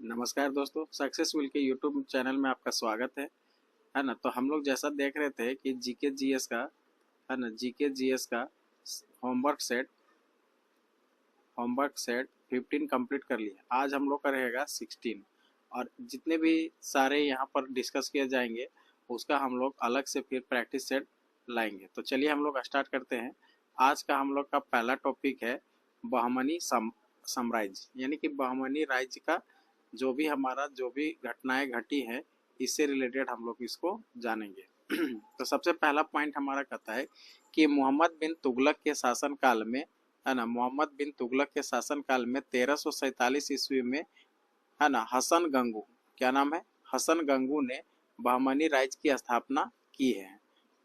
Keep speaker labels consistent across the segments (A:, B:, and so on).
A: नमस्कार दोस्तों, सक्सेसफुल के यूट्यूब चैनल में आपका स्वागत है ना। तो हम लोग जैसा देख रहे थे कि जीके जीएस का है ना, जीके जीएस का होमवर्क सेट 15 कंप्लीट कर लिया। आज हम लोग का रहेगा 16 और जितने भी सारे यहाँ पर डिस्कस किए जाएंगे उसका हम लोग अलग से फिर प्रैक्टिस सेट लाएंगे। तो चलिए हम लोग स्टार्ट करते हैं। आज का हम लोग का पहला टॉपिक है बहमनी साम्राज्य, यानी कि बहमनी राज्य का जो भी घटनाएं घटी हैं इससे रिलेटेड हम लोग इसको जानेंगे। तो सबसे पहला पॉइंट हमारा कहता है कि मोहम्मद बिन तुगलक के शासनकाल में है ना, मोहम्मद बिन तुगलक के शासनकाल में 1347 ईस्वी में है ना, हसन गंगू, क्या नाम है, हसन गंगू ने बहमनी राज्य की स्थापना की है।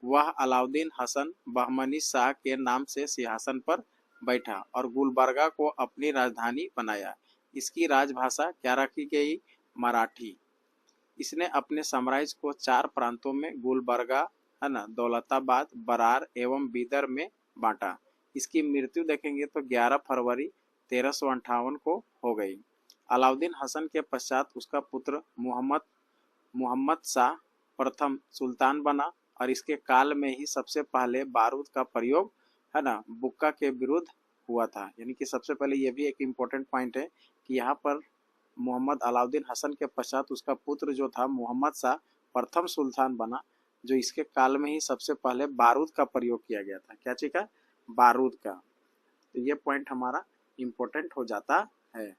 A: वह अलाउद्दीन हसन बहमनी शाह के नाम से सिंहासन पर बैठा और गुलबर्गा को अपनी राजधानी बनाया। इसकी राजभाषा क्या रखी गई? मराठी। इसने अपने साम्राज्य को 4 प्रांतों में गुलबर्गा है ना, दौलताबाद, बरार एवं बीदर में बांटा। इसकी मृत्यु देखेंगे तो 11 फरवरी 1358 को हो गई। अलाउद्दीन हसन के पश्चात उसका पुत्र मोहम्मद शाह प्रथम सुल्तान बना और इसके काल में ही सबसे पहले बारूद का प्रयोग है ना, बुक्का के विरुद्ध हुआ था। यानी कि सबसे पहले ये भी एक इम्पोर्टेंट पॉइंट है कि यहाँ पर मोहम्मद अलाउद्दीन हसन के पश्चात उसका पुत्र जो था मोहम्मद शाह प्रथम सुल्तान बना, जो इसके काल में ही सबसे पहले बारूद का प्रयोग किया गया था। क्या चीज का? बारूद का। तो ये पॉइंट हमारा इम्पोर्टेंट हो जाता है।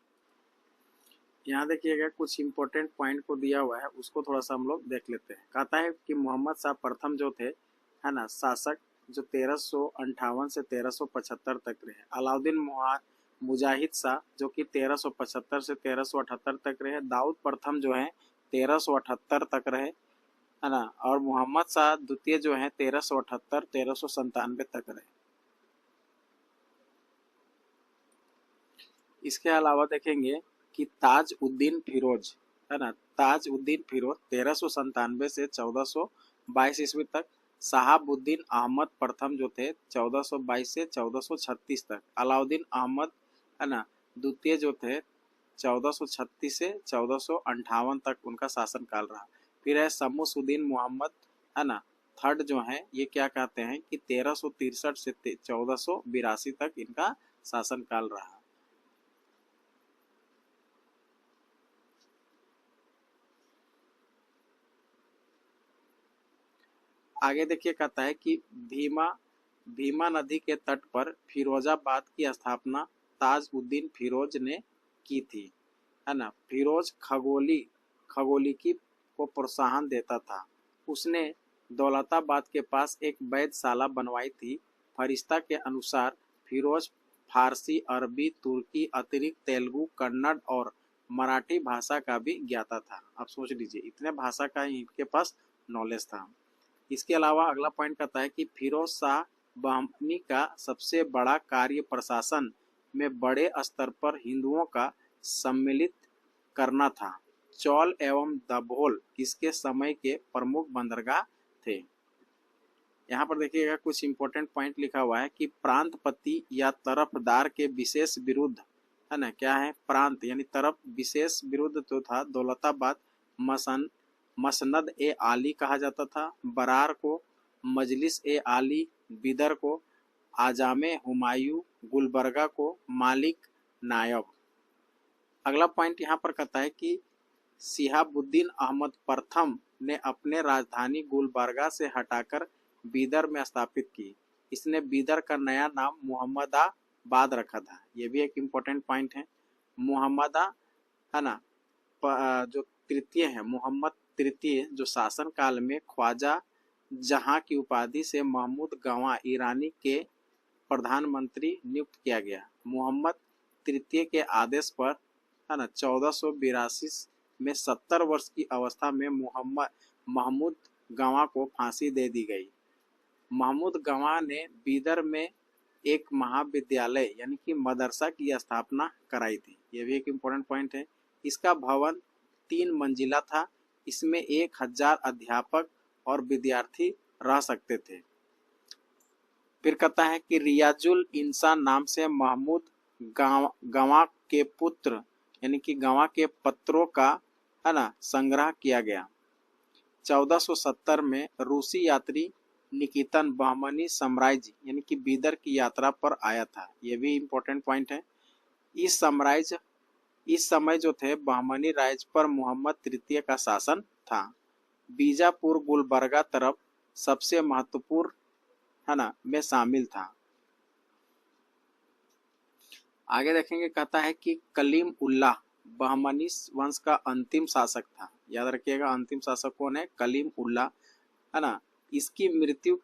A: यहाँ देखिएगा कुछ इम्पोर्टेंट पॉइंट को दिया हुआ है, उसको थोड़ा सा हम लोग देख लेते हैं। कहता है कि मोहम्मद शाह प्रथम जो थे है ना शासक, जो 1358 से 1375 तक रहे। अलाउद्दीन मुजाहिद शाह जो कि 1375 से 1378 तक रहे। दाऊद प्रथम जो है 1378 तक रहे है ना, और मोहम्मद शाह द्वितीय जो है 1378 1397 तक रहे। इसके अलावा देखेंगे कि ताज उद्दीन फिरोज है ना, ताज उद्दीन फिरोज 1397 से 1422 ईस्वी तक। शहाबुद्दीन अहमद प्रथम जो थे 1422 से 1436 तक। अलाउद्दीन अहमद है ना द्वितीय जो थे 1436 से 1458 तक उनका शासनकाल रहा। फिर है शमसुद्दीन मोहम्मद है ना थर्ड जो है, ये क्या कहते हैं कि 1363 से 1482 तक इनका शासनकाल रहा। आगे देखिए कहता है कि भीमा नदी के तट पर फिरोजाबाद की स्थापना ताज उद्दीन फिरोज ने की थी है ना। फिरोज खगोलिकी को प्रोत्साहन देता था। उसने दौलताबाद के पास एक वैधशाला बनवाई थी। फरिश्ता के अनुसार फिरोज फारसी, अरबी, तुर्की अतिरिक्त तेलुगु, कन्नड़ और मराठी भाषा का भी ज्ञाता था। आप सोच लीजिए, इतने भाषा का इनके पास नॉलेज था। इसके अलावा अगला पॉइंट कहता है कि फिरोज शाह बहमनी का सबसे बड़ा कार्य प्रशासन में बड़े स्तर पर हिंदुओं का सम्मिलित करना था। चौल एवं दभोल इसके समय के प्रमुख बंदरगाह थे। यहाँ पर देखिएगा कुछ इंपॉर्टेंट पॉइंट लिखा हुआ है कि प्रांतपति या तरफदार के विशेष विरुद्ध है ना, क्या है प्रांत यानी तरफ, विशेष विरुद्ध तो था दौलताबाद मसनद ए आली कहा जाता था, बरार को मजलिस ए आली, बिदर को आजामे हुमायूं, गुलबर्गा को मालिक नायब। अगला पॉइंट यहाँ पर कहता है कि शिहाबुद्दीन अहमद प्रथम ने अपने राजधानी गुलबर्गा से हटाकर बीदर में स्थापित की। इसने बीदर का नया नाम मोहम्मदाबाद रखा था। ये भी एक इम्पोर्टेंट पॉइंट है। मोहम्मदा है ना जो तृतीय है, मोहम्मद तृतीय जो शासन काल में ख्वाजा जहां की उपाधि से महमूद गवां ईरानी के प्रधानमंत्री नियुक्त किया गया। मोहम्मद तृतीय के आदेश पर है ना 1482 में 70 वर्ष की अवस्था में महमूद गवां को फांसी दे दी गई। महमूद गवां ने बीदर में एक महाविद्यालय यानी कि मदरसा की स्थापना कराई थी। यह भी एक इम्पोर्टेंट पॉइंट है। इसका भवन 3 मंजिला था। इसमें 1000 अध्यापक और विद्यार्थी रह सकते थे। फिर कहता है कि रियाजुल इंसान नाम से महमूद गवां के पुत्र यानी कि गवां के पत्रों का, है ना, संग्रह किया गया। 1470 में रूसी यात्री निकितन बहमनी साम्राज्य यानी कि बीदर की यात्रा पर आया था। यह भी इम्पोर्टेंट पॉइंट है। इस समय जो थे बहमनी राज्य पर मोहम्मद तृतीय का शासन था। बीजापुर गुलबर्गा तरफ सबसे महत्वपूर्ण, है ना, में शामिल था। आगे देखेंगे, कहता है कि कलीम उल्लाह बहमनी वंश का अंतिम शासक था। याद रखिएगा, अंतिम शासक कौन है? कलीम उल्लाह, है ना। इसकी मृत्यु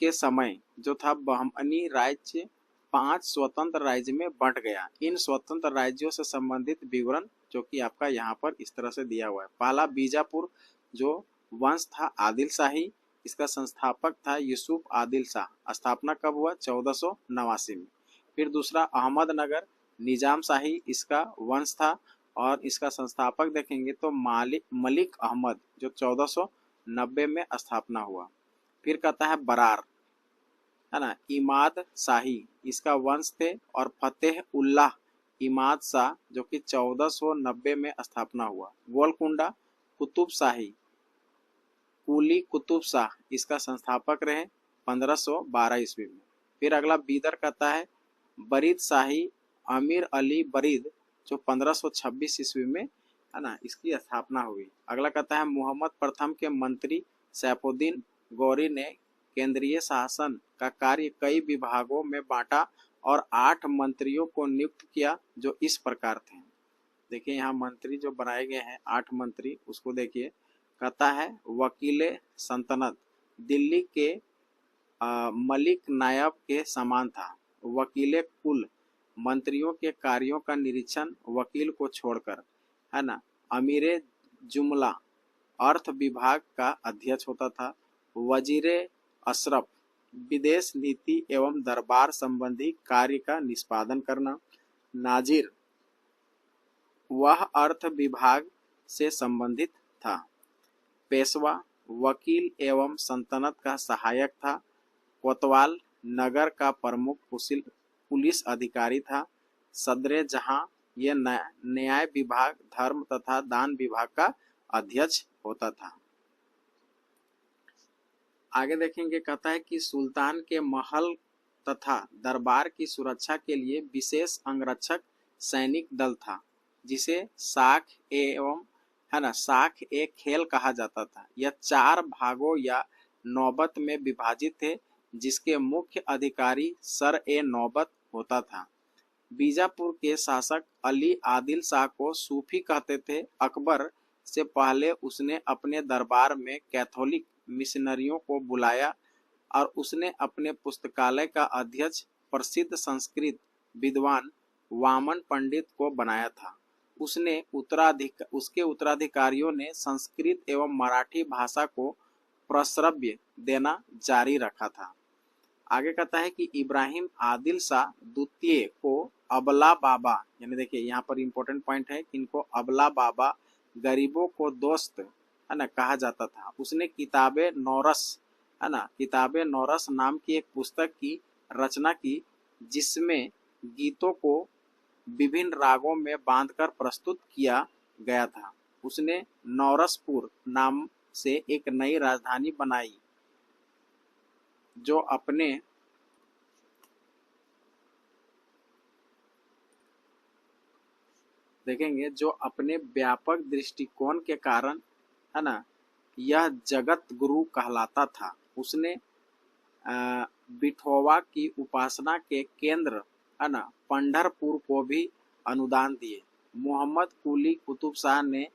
A: के समय जो था बहमनी राज्य 5 स्वतंत्र राज्य में बंट गया। इन स्वतंत्र राज्यों से संबंधित विवरण जो कि आपका यहाँ पर इस तरह से दिया हुआ है। पहला बीजापुर जो वंश था आदिल शाही, इसका संस्थापक था यूसुफ आदिल शाह। स्थापना कब हुआ? 1489 में। फिर दूसरा अहमदनगर निजाम शाही इसका वंश था और इसका संस्थापक देखेंगे तो मलिक अहमद जो 1490 में स्थापना हुआ। फिर कहता है बरार, है ना, इमाद शाही इसका वंश थे और फतेह उल्लाह इमाद शाह जो कि 1490 में स्थापना हुआ। गोलकुंडा कुतुब शाही कुली कुतुब शाह इसका संस्थापक रहे 1512 ईस्वी में। फिर अगला बीदर कहता है बरीद शाही अमीर अली बरीद जो 1526 ईस्वी में, है ना, इसकी स्थापना हुई। अगला कहता है मोहम्मद प्रथम के मंत्री सैफुद्दीन गौरी ने केंद्रीय शासन का कार्य कई विभागों में बांटा और 8 मंत्रियों को नियुक्त किया जो इस प्रकार थे। देखिए यहाँ मंत्री जो बनाए गए हैं 8 मंत्री, उसको देखिए। कहता है वकीले सल्तनत दिल्ली के मलिक नायब के समान था। वकीले कुल मंत्रियों के कार्यों का निरीक्षण वकील को छोड़कर, है ना, अमीरे जुमला अर्थ विभाग का अध्यक्ष होता था। वजीरे अशरफ विदेश नीति एवं दरबार संबंधी कार्य का निष्पादन करना। नाजिर वह अर्थ विभाग से संबंधित था। पेशवा वकील एवं सल्तनत का सहायक था। कोतवाल नगर का प्रमुख पुलिस अधिकारी था। सदरे जहां यह न्याय विभाग, धर्म तथा दान विभाग का अध्यक्ष होता था। आगे देखेंगे, कहता है कि सुल्तान के महल तथा दरबार की सुरक्षा के लिए विशेष अंगरक्षक सैनिक दल था जिसे साख एवं, है ना, साख ए खेल कहा जाता था। यह 4 भागों या नौबत में विभाजित थे जिसके मुख्य अधिकारी सर ए नौबत होता था। बीजापुर के शासक अली आदिल शाह को सूफी कहते थे। अकबर से पहले उसने अपने दरबार में कैथोलिक मिशनरियों को बुलाया और उसने अपने पुस्तकालय का अध्यक्ष प्रसिद्ध संस्कृत विद्वान वामन पंडित को बनाया था। उसके उत्तराधिकारियों ने संस्कृत एवं मराठी भाषा को प्रश्रव्य देना जारी रखा था। आगे कहता है कि इब्राहिम आदिल शाह द्वितीय को अबला बाबा, यानी देखिए यहाँ पर इंपॉर्टेंट पॉइंट है कि इनको अबला बाबा, गरीबों को दोस्त, है ना, कहा जाता था। उसने किताबे नौरस, है ना, किताबे नौरस नाम की एक पुस्तक की रचना की जिसमें गीतों को विभिन्न रागों में बांधकर प्रस्तुत किया गया था। उसने नौरसपुर नाम से एक नई राजधानी बनाई जो अपने देखेंगे जो अपने व्यापक दृष्टिकोण के कारण, है ना, यह जगत गुरु कहलाता था। उसने विठोवा की उपासना के केंद्र, है ना, पंढरपुर को भी अनुदान दिए। मोहम्मद कुली कुतुब शाह ने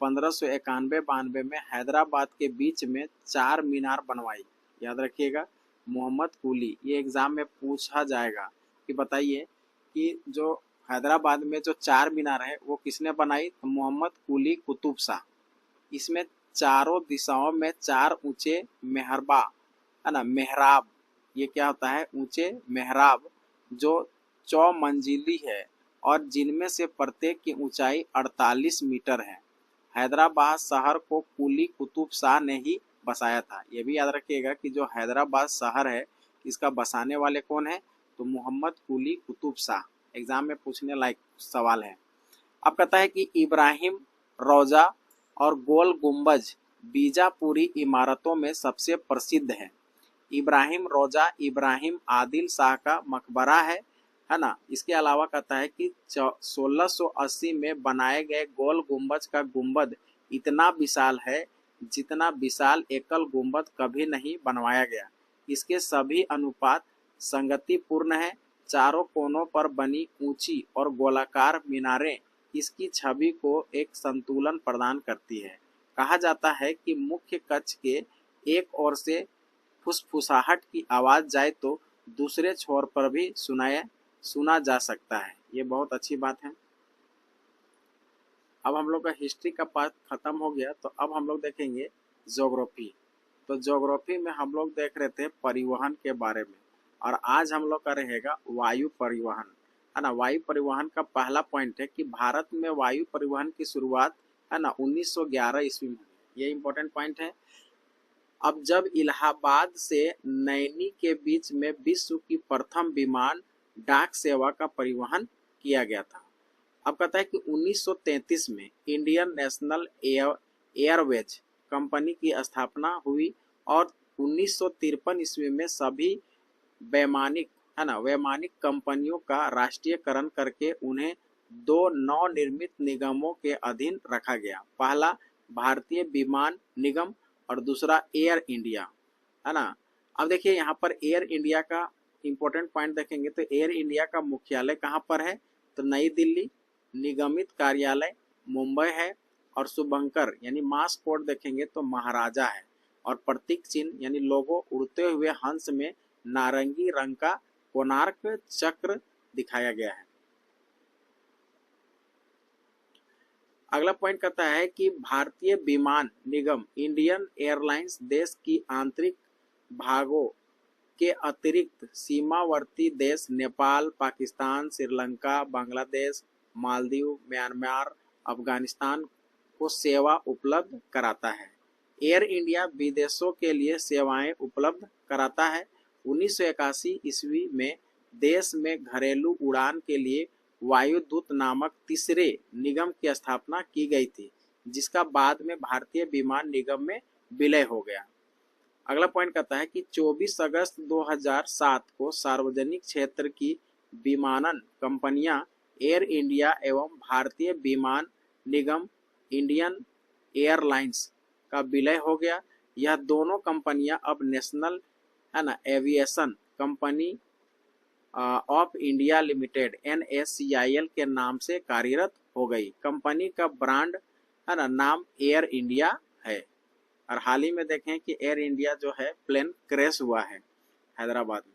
A: 1591-92 में हैदराबाद के बीच में 4 मीनार बनवाई। याद रखिएगा, मोहम्मद कुली, ये एग्जाम में पूछा जाएगा कि बताइए कि जो हैदराबाद में जो 4 मीनार है वो किसने बनाई? तो मोहम्मद कुली कुतुब शाह। इसमें चारों दिशाओं में 4 ऊंचे मेहरबा, है ना, मेहराब, ये क्या होता है? ऊंचे मेहराब जो 4 मंजिली है और जिनमें से प्रत्येक की ऊंचाई 48 मीटर है। हैदराबाद शहर को कुली कुतुब शाह ने ही बसाया था। ये भी याद रखिएगा कि जो हैदराबाद शहर है इसका बसाने वाले कौन है? तो मोहम्मद कुली कुतुब शाह। एग्जाम में पूछने लायक सवाल है। अब कहता है कि इब्राहिम रौजा और गोल गुंबज बीजापुरी इमारतों में सबसे प्रसिद्ध है। इब्राहिम रौजा इब्राहिम आदिल शाह का मकबरा है ना। इसके अलावा कहता है कि 1680 में बनाए गए गोल गुंबज का गुंबद इतना विशाल है जितना विशाल एकल गुंबद कभी नहीं बनवाया गया। इसके सभी अनुपात संगतिपूर्ण है। चारों कोनों पर बनी ऊंची और गोलाकार मीनारें इसकी छवि को एक संतुलन प्रदान करती है। कहा जाता है कि मुख्य कक्ष के एक ओर से फुसफुसाहट की आवाज जाए तो दूसरे छोर पर भी सुना जा सकता है। ये बहुत अच्छी बात है। अब हम लोग का हिस्ट्री का पार्ट खत्म हो गया, तो अब हम लोग देखेंगे ज्योग्राफी। तो ज्योग्राफी में हम लोग देख रहे थे परिवहन के बारे में, और आज हम लोग का रहेगा वायु परिवहन, है ना। वायु परिवहन का पहला पॉइंट है कि भारत में वायु परिवहन की शुरुआत, है ना, 1911 ईस्वी में। ये इंपॉर्टेंट पॉइंट है। अब जब इलाहाबाद से नैनी के बीच में विश्व की प्रथम विमान डाक सेवा का परिवहन किया गया था। अब कहता है कि 1933 में इंडियन नेशनल एयरवेज कंपनी की स्थापना हुई, और 1953 ईस्वी में सभी वैमानिक कंपनियों का राष्ट्रीयकरण करके उन्हें दो नवनिर्मित निगमों के अधीन रखा गया। पहला भारतीय विमान निगम और दूसरा एयर इंडिया, है ना। अब देखिए यहाँ पर एयर इंडिया का इंपॉर्टेंट पॉइंट देखेंगे तो एयर इंडिया का मुख्यालय कहाँ पर है, तो नई दिल्ली, निगमित कार्यालय मुंबई है, और शुभंकर यानी मास्क कोड देखेंगे तो महाराजा है, और प्रतीक चिन्ह यानी लोगो उड़ते हुए हंस में नारंगी रंग का कोणार्क चक्र दिखाया गया है। अगला पॉइंट कहता है कि भारतीय विमान निगम इंडियन एयरलाइंस देश की आंतरिक भागों के अतिरिक्त सीमावर्ती देश नेपाल, पाकिस्तान, श्रीलंका, बांग्लादेश, मालदीव, म्यांमार, अफगानिस्तान को सेवा उपलब्ध कराता है। एयर इंडिया विदेशों के लिए सेवाएं उपलब्ध कराता है। 1981 ईस्वी में देश में घरेलू उड़ान के लिए वायुदूत नामक तीसरे निगम की स्थापना की गई थी, जिसका बाद में भारतीय विमान निगम में विलय हो गया। अगला पॉइंट कहता है कि 24 अगस्त 2007 को सार्वजनिक क्षेत्र की विमानन कंपनियां एयर इंडिया एवं भारतीय विमान निगम इंडियन एयरलाइंस का विलय हो गया। यह दोनों कंपनियां अब नेशनल, है ना, aviation company of India limited NACIL के नाम से कार्यरत हो गई। कंपनी का ब्रांड, है ना, नाम एयर इंडिया है। और हाल ही में देखें कि एयर इंडिया जो है प्लेन क्रैश हुआ है हैदराबाद में।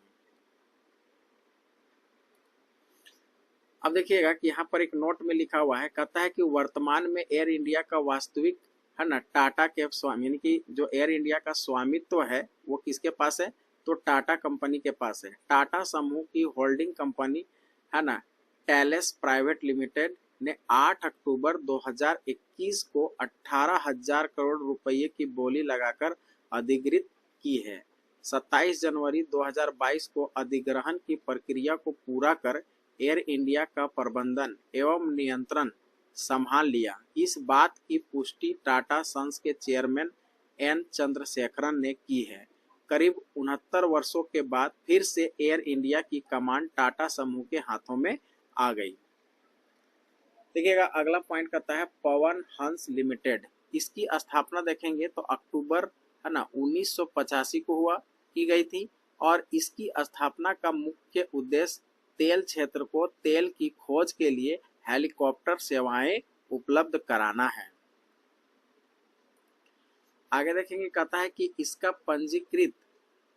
A: अब देखिएगा कि यहाँ पर एक नोट में लिखा हुआ है, कहता है कि वर्तमान में एयर इंडिया का वास्तविक, है ना, टाटा के स्वामी, यानी कि जो एयर इंडिया का स्वामित्व है वो किसके पास है, तो टाटा कंपनी के पास है। टाटा समूह की होल्डिंग कंपनी, है ना, टैलेस प्राइवेट लिमिटेड ने 8 अक्टूबर 2021 को 18,000 करोड़ रुपये की बोली लगाकर अधिग्रहित की है। 27 जनवरी 2022 को अधिग्रहण की प्रक्रिया को पूरा कर एयर इंडिया का प्रबंधन एवं नियंत्रण संभाल लिया। इस बात की पुष्टि टाटा सन्स के चेयरमैन N चंद्रशेखरन ने की है। करीब 69 वर्षों के बाद फिर से एयर इंडिया की कमांड टाटा समूह के हाथों में आ गई। देखिएगा अगला पॉइंट कहता है पवन हंस लिमिटेड। इसकी स्थापना देखेंगे तो अक्टूबर, है ना, 1985 को की गई थी, और इसकी स्थापना का मुख्य उद्देश्य तेल क्षेत्र को तेल की खोज के लिए हेलीकॉप्टर सेवाएं उपलब्ध कराना है। आगे देखेंगे, कहता है कि इसका पंजीकृत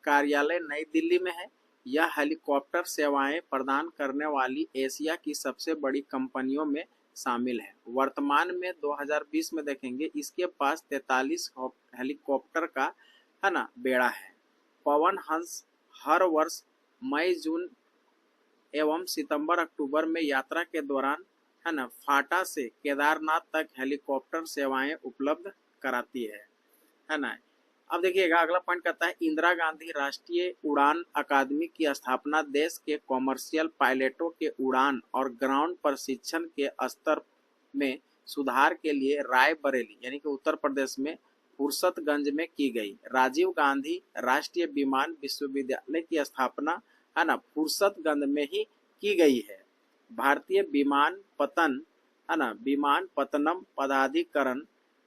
A: कार्यालय नई दिल्ली में है। यह हेलीकॉप्टर सेवाएं प्रदान करने वाली एशिया की सबसे बड़ी कंपनियों में शामिल है। वर्तमान में 2020 में देखेंगे इसके पास 43 हेलीकॉप्टर का, है ना, बेड़ा है। पवन हंस हर वर्ष मई, जून एवं सितंबर, अक्टूबर में यात्रा के दौरान, है ना, फाटा से केदारनाथ तक हेलीकॉप्टर सेवाएं उपलब्ध कराती है ना। अब देखिएगा अगला पॉइंट कहता है इंदिरा गांधी राष्ट्रीय उड़ान अकादमी की स्थापना देश के कॉमर्शियल पायलटों के उड़ान और ग्राउंड प्रशिक्षण के स्तर में सुधार के लिए रायबरेली यानी कि उत्तर प्रदेश में फुर्सतगंज में की गई। राजीव गांधी राष्ट्रीय विमान विश्वविद्यालय की स्थापना है ना फुर्सतगंज में ही की गई है। भारतीय विमानपत्तन है ना विमानपत्तनम पदाधिकरण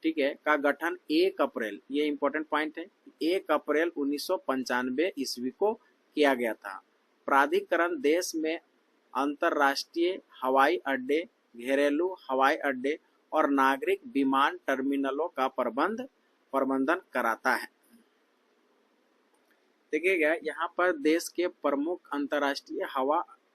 A: ठीक है का गठन 1 अप्रैल, ये इंपॉर्टेंट पॉइंट है, 1 अप्रैल 1995 ईस्वी को किया गया था। प्राधिकरण देश में अंतर्राष्ट्रीय हवाई अड्डे, घरेलू हवाई अड्डे और नागरिक विमान टर्मिनलों का प्रबंधन कराता है। देखिएगा यहाँ पर देश के प्रमुख अंतर्राष्ट्रीय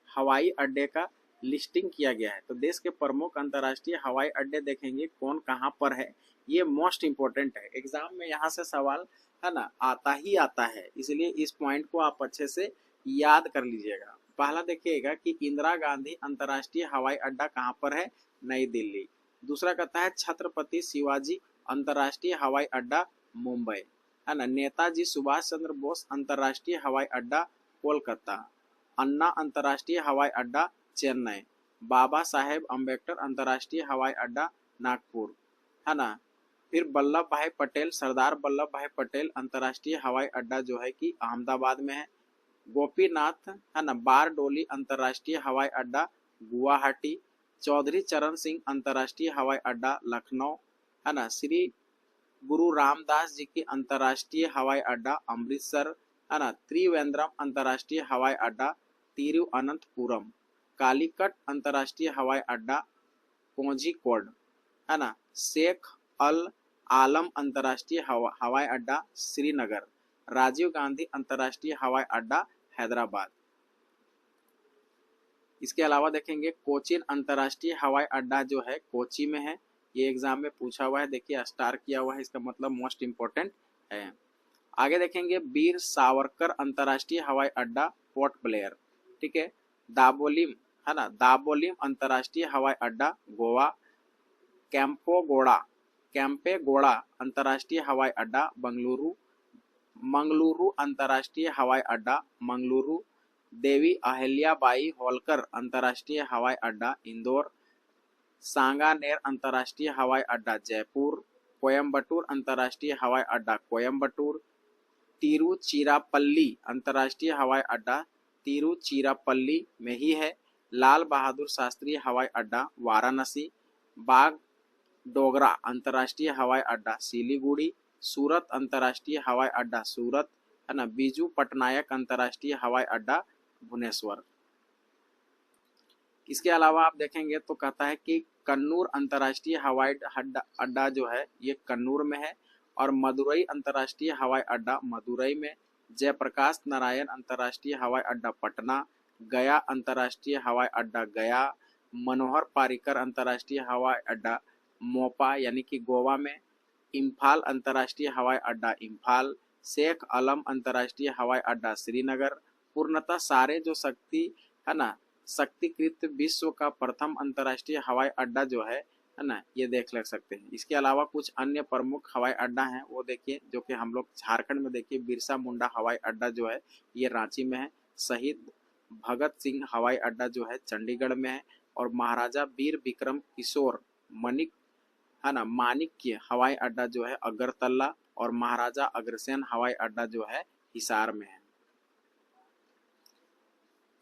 A: हवाई अड्डे का लिस्टिंग किया गया है। तो देश के प्रमुख अंतर्राष्ट्रीय हवाई अड्डे देखेंगे कौन कहाँ पर है, ये मोस्ट इम्पोर्टेंट है। एग्जाम में यहाँ से सवाल है ना आता ही आता है, इसलिए इस पॉइंट को आप अच्छे से याद कर लीजिएगा। पहला देखिएगा कि इंदिरा गांधी अंतर्राष्ट्रीय हवाई अड्डा कहाँ पर है, नई दिल्ली। दूसरा कहता है छत्रपति शिवाजी अंतर्राष्ट्रीय हवाई अड्डा मुंबई, है ना। नेताजी सुभाष चंद्र बोस अंतर्राष्ट्रीय हवाई अड्डा कोलकाता। अन्ना अंतर्राष्ट्रीय हवाई अड्डा चेन्नई। बाबा साहेब अम्बेडकर अंतर्राष्ट्रीय हवाई अड्डा नागपुर, है ना। फिर वल्लभ भाई पटेल, सरदार वल्लभ भाई पटेल अंतर्राष्ट्रीय हवाई अड्डा जो है कि अहमदाबाद में है। गोपीनाथ है ना बारडोली अंतर्राष्ट्रीय हवाई अड्डा गुवाहाटी। चौधरी चरण सिंह अंतर्राष्ट्रीय हवाई अड्डा लखनऊ, है ना। श्री गुरु रामदास जी की अंतर्राष्ट्रीय हवाई अड्डा अमृतसर, है ना। त्रिवेंद्रम अंतर्राष्ट्रीय हवाई अड्डा तिरुअनंतपुरम। कालीकट अंतर्राष्ट्रीय हवाई अड्डा कोझिकोड, है ना। शेख अल आलम अंतर्राष्ट्रीय हवाई अड्डा श्रीनगर। राजीव गांधी अंतर्राष्ट्रीय हवाई अड्डा हैदराबाद। इसके अलावा देखेंगे कोचीन अंतर्राष्ट्रीय हवाई अड्डा जो है कोची में है, ये एग्जाम में पूछा हुआ है, देखिए स्टार किया हुआ है, इसका मतलब मोस्ट इंपोर्टेंट है। आगे देखेंगे वीर सावरकर अंतर्राष्ट्रीय हवाई अड्डा पोर्ट ब्लेयर, ठीक है। दाबोलिम, है ना, दाबोलिम अंतर्राष्ट्रीय हवाई अड्डा गोवा। कैंपेगोड़ा अंतर्राष्ट्रीय हवाई अड्डा बंगलुरु। मंगलुरु अंतर्राष्ट्रीय हवाई अड्डा मंगलुरु। देवी अहिल्याबाई होलकर अंतर्राष्ट्रीय हवाई अड्डा इंदौर। सांगानेर अंतर्राष्ट्रीय हवाई अड्डा जयपुर। कोयम्बटूर अंतर्राष्ट्रीय हवाई अड्डा कोयम्बटूर। तिरुचिरापल्ली अंतर्राष्ट्रीय हवाई अड्डा तिरुचिरापल्ली में ही है। लाल बहादुर शास्त्री हवाई अड्डा वाराणसी। बागडोगरा अंतर्राष्ट्रीय हवाई अड्डा सिलीगुड़ी। सूरत अंतर्राष्ट्रीय हवाई अड्डा सूरत, है ना। बीजू पटनायक अंतर्राष्ट्रीय हवाई अड्डा भुवनेश्वर। इसके अलावा आप देखेंगे तो कहता है कि कन्नूर अंतर्राष्ट्रीय हवाई अड्डा जो है ये कन्नूर में है। और मदुरई अंतर्राष्ट्रीय हवाई अड्डा मदुरई में। जयप्रकाश नारायण अंतर्राष्ट्रीय हवाई अड्डा पटना। गया अंतर्राष्ट्रीय हवाई अड्डा गया। मनोहर पारिकर अंतर्राष्ट्रीय हवाई अड्डा मोपा यानी कि गोवा में। इम्फाल अंतर्राष्ट्रीय हवाई अड्डा इम्फाल। शेख आलम अंतर्राष्ट्रीय हवाई अड्डा श्रीनगर। पूर्णतः सारे जो है ना शक्तिकृत विश्व का प्रथम अंतर्राष्ट्रीय हवाई अड्डा जो है ना, ये देख सकते हैं। इसके अलावा कुछ अन्य प्रमुख हवाई अड्डा हैं वो देखिए, जो कि हम लोग झारखंड में देखिए बिरसा मुंडा हवाई अड्डा जो है ये रांची में है। शहीद भगत सिंह हवाई अड्डा जो है चंडीगढ़ में है। और महाराजा वीर विक्रम किशोर मानिक्य हवाई अड्डा जो है अगरतला। और महाराजा अग्रसेन हवाई अड्डा जो है हिसार में है।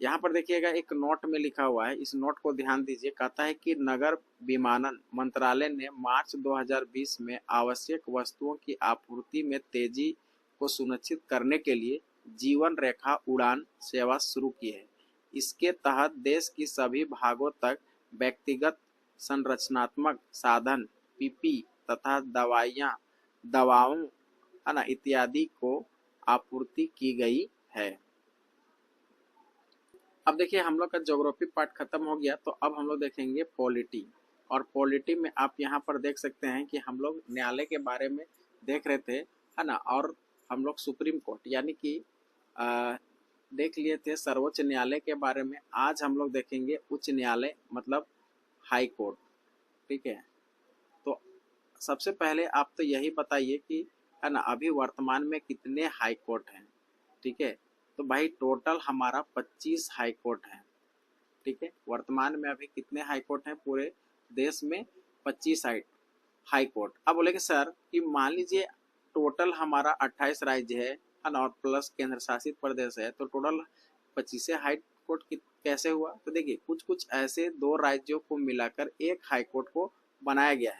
A: यहाँ पर देखिएगा एक नोट में लिखा हुआ है, इस नोट को ध्यान दीजिए। कहता है कि नगर विमानन मंत्रालय ने मार्च 2020 में आवश्यक वस्तुओं की आपूर्ति में तेजी को सुनिश्चित करने के लिए जीवन रेखा उड़ान सेवा शुरू की है। इसके तहत देश की सभी भागों तक व्यक्तिगत संरचनात्मक साधन, पीपी तथा दवाओं, है ना, इत्यादि को आपूर्ति की गई है। अब देखिए हम लोग का ज्योग्राफी पार्ट खत्म हो गया, तो अब हम लोग देखेंगे पॉलिटी। और पॉलिटी में आप यहाँ पर देख सकते हैं कि हम लोग न्यायालय के बारे में देख रहे थे, है ना। और हम लोग सुप्रीम कोर्ट यानी कि देख लिए थे सर्वोच्च न्यायालय के बारे में। आज हम लोग देखेंगे उच्च न्यायालय मतलब हाई कोर्ट, ठीक है। तो सबसे पहले आप तो यही बताइए कि, है ना, अभी वर्तमान में कितने हाई कोर्ट हैं, ठीक है। तो भाई टोटल हमारा 25 हाई कोर्ट है, ठीक है। वर्तमान में अभी कितने हाई कोर्ट हैं पूरे देश में? 25 हाई कोर्ट। अब बोले कि सर कि मान लीजिए टोटल हमारा 28 राज्य है ना, और प्लस केंद्र शासित प्रदेश है, तो टोटल 25 हाई कोर्ट कैसे हुआ? तो देखिए कुछ कुछ ऐसे दो राज्यों को मिलाकर एक हाई कोर्ट को बनाया गया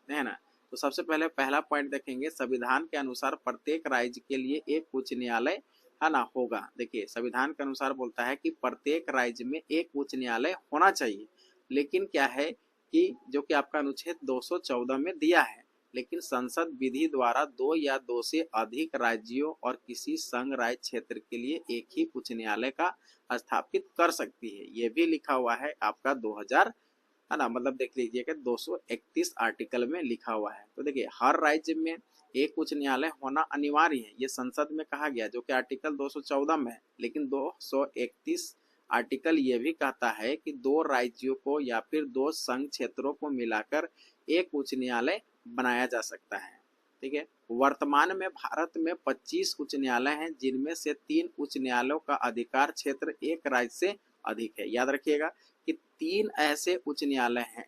A: है ना। तो सबसे पहले पहला पॉइंट देखेंगे, संविधान के अनुसार प्रत्येक राज्य के लिए एक उच्च न्यायालय है ना होगा। देखिए संविधान के अनुसार बोलता है कि प्रत्येक राज्य में एक उच्च न्यायालय होना चाहिए, लेकिन क्या है कि जो कि आपका अनुच्छेद 214 में दिया है, लेकिन संसद विधि द्वारा 2 या 2 से अधिक राज्यों और किसी संघ राज्य क्षेत्र के लिए एक ही उच्च न्यायालय का स्थापित कर सकती है। ये भी लिखा हुआ है आपका 2000 है ना, मतलब देख लीजिएगा 231 आर्टिकल में लिखा हुआ है। तो देखिए हर राज्य में एक उच्च न्यायालय होना अनिवार्य है, ये संसद में कहा गया, जो कि आर्टिकल 214 में है। लेकिन 231 आर्टिकल ये भी कहता है कि दो राज्यों को या फिर दो संघ क्षेत्रों को मिलाकर एक उच्च न्यायालय बनाया जा सकता है। ठीक है, वर्तमान में भारत में 25 उच्च न्यायालय हैं, जिनमें से 3 उच्च न्यायालयों का अधिकार क्षेत्र एक राज्य से अधिक है। याद रखिएगा कि 3 ऐसे उच्च न्यायालय हैं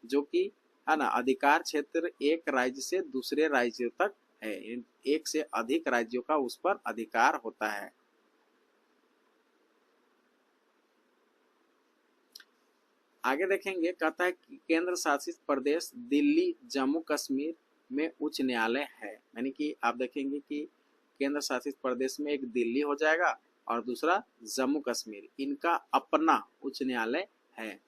A: जो कि है ना अधिकार क्षेत्र एक राज्य से दूसरे राज्यों तक है, एक से अधिक राज्यों का उस पर अधिकार होता है। आगे देखेंगे, कहता है कि केंद्र शासित प्रदेश दिल्ली जम्मू कश्मीर में उच्च न्यायालय है। यानी कि आप देखेंगे कि केंद्र शासित प्रदेश में एक दिल्ली हो जाएगा और दूसरा जम्मू कश्मीर, इनका अपना उच्च न्यायालय है।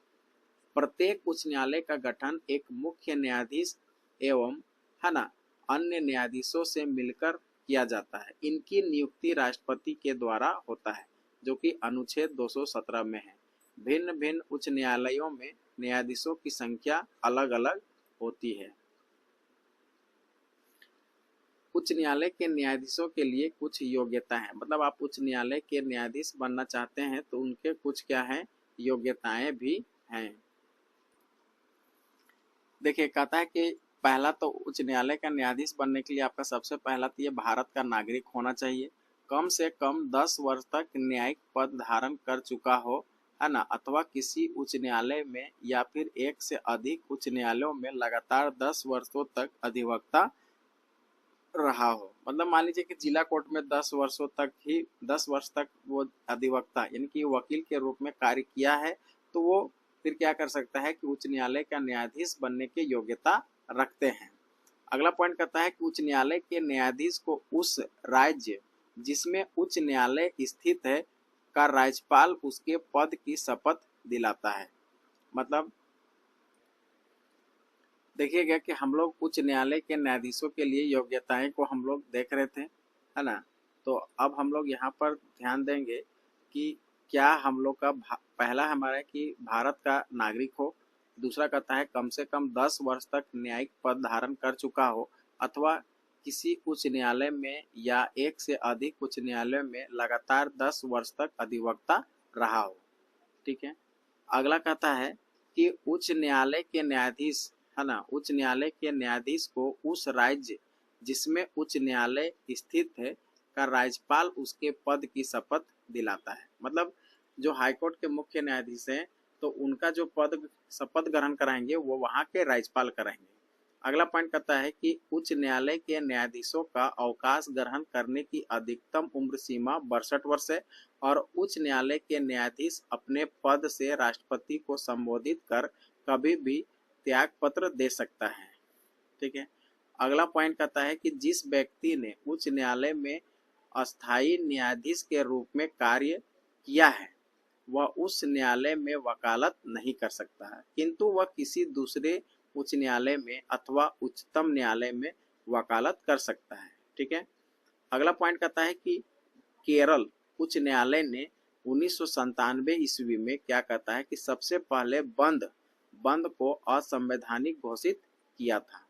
A: प्रत्येक उच्च न्यायालय का गठन एक मुख्य न्यायाधीश एवं है ना अन्य न्यायाधीशों से मिलकर किया जाता है। इनकी नियुक्ति राष्ट्रपति के द्वारा होता है, जो कि अनुच्छेद 217 में है। भिन्न भिन्न उच्च न्यायालयों में न्यायाधीशों की संख्या अलग अलग होती है। उच्च न्यायालय के न्यायाधीशों के लिए कुछ योग्यता है, मतलब आप उच्च न्यायालय के न्यायाधीश बनना चाहते हैं तो उनके कुछ क्या है, योग्यताएं भी हैं। देखिए कहता है कि पहला तो उच्च न्यायालय का न्यायाधीश बनने के लिए आपका सबसे पहला तो ये भारत का नागरिक होना चाहिए, कम से कम 10 वर्ष तक न्यायिक पद धारण कर चुका हो, है ना, अथवा किसी उच्च न्यायालय में या फिर एक से अधिक उच्च न्यायालयों में लगातार 10 वर्षों तक अधिवक्ता रहा हो। मतलब मान लीजिए कि जिला कोर्ट में 10 वर्षों तक ही 10 वर्ष तक वो अधिवक्ता यानी कि वकील के रूप में कार्य किया है, तो वो फिर क्या कर सकता है कि उच्च न्यायालय का न्यायाधीश बनने की योग्यता रखते हैं। अगला पॉइंट कहता है कि उच्च न्यायालय के न्यायाधीश को उस राज्य जिसमें उच्च न्यायालय स्थित है का राज्यपाल उसके पद की शपथ दिलाता है। मतलब देखिएगा कि हम लोग उच्च न्यायालय के न्यायाधीशों के लिए योग्यताएं को हम लोग देख रहे थे, है ना। तो अब हम लोग यहाँ पर ध्यान देंगे कि क्या हम लोग का पहला हमारा कि भारत का नागरिक हो, दूसरा कहता है कम से कम 10 वर्ष तक न्यायिक पद धारण कर चुका हो, अथवा किसी उच्च न्यायालय में या एक से अधिक उच्च न्यायालय में लगातार 10 वर्ष तक अधिवक्ता रहा हो। ठीक है, अगला कहता है कि उच्च न्यायालय के न्यायाधीश, है ना, उच्च न्यायालय के न्यायाधीश को उस राज्य जिसमें उच्च न्यायालय स्थित है का राज्यपाल उसके पद की शपथ दिलाता है। मतलब जो हाईकोर्ट के मुख्य न्यायाधीश हैं तो उनका जो पद शपथ ग्रहण कराएंगे वो वहाँ के राज्यपाल कराएंगे। अगला पॉइंट कहता है कि उच्च न्यायालय के न्यायाधीशों का अवकाश ग्रहण करने की अधिकतम उम्र सीमा 62 वर्ष है और उच्च न्यायालय के न्यायाधीश अपने पद से राष्ट्रपति को संबोधित कर कभी भी त्याग पत्र दे सकता है। ठीक है, अगला पॉइंट कहता है कि जिस व्यक्ति ने उच्च न्यायालय में अस्थायी न्यायाधीश के रूप में कार्य किया है वह उस न्यायालय में वकालत नहीं कर सकता है, किंतु वह किसी दूसरे उच्च न्यायालय में अथवा उच्चतम न्यायालय में वकालत कर सकता है। ठीक है, अगला पॉइंट कहता है कि केरल उच्च न्यायालय ने 1997 ईस्वी में क्या कहता है कि सबसे पहले बंद को असंवैधानिक घोषित किया था।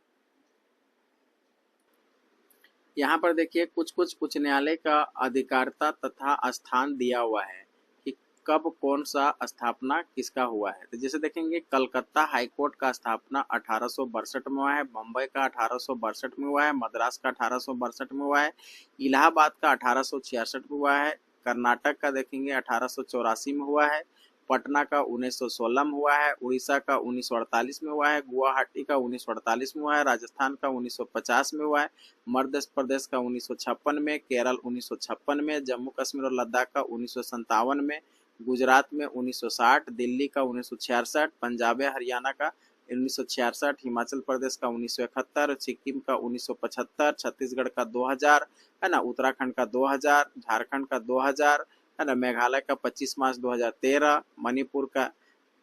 A: यहाँ पर देखिए कुछ कुछ उच्च न्यायालय का अधिकारिता तथा स्थान दिया हुआ है कि कब कौन सा स्थापना किसका हुआ है। तो जैसे देखेंगे कलकत्ता हाईकोर्ट का स्थापना 1862 में हुआ है, बम्बई का 1862 में हुआ है, मद्रास का 1862 में हुआ है, इलाहाबाद का 1866 में हुआ है, कर्नाटक का देखेंगे 1884 में हुआ है, पटना का 1916 में हुआ है, उड़ीसा का 1948 में हुआ है, गुवाहाटी का 1948 में हुआ है, राजस्थान का 1950 में हुआ है, मध्य प्रदेश का 1956 में, केरल 1956 में, जम्मू कश्मीर और लद्दाख का 1957 में, गुजरात में 1960, दिल्ली का 1966, पंजाब हरियाणा का 1966, हिमाचल प्रदेश का 1971, सिक्किम का 1975, छत्तीसगढ़ का 2000 है ना, उत्तराखंड का 2000, झारखंड का 2000 है ना, मेघालय का 25 मार्च 2013, मणिपुर का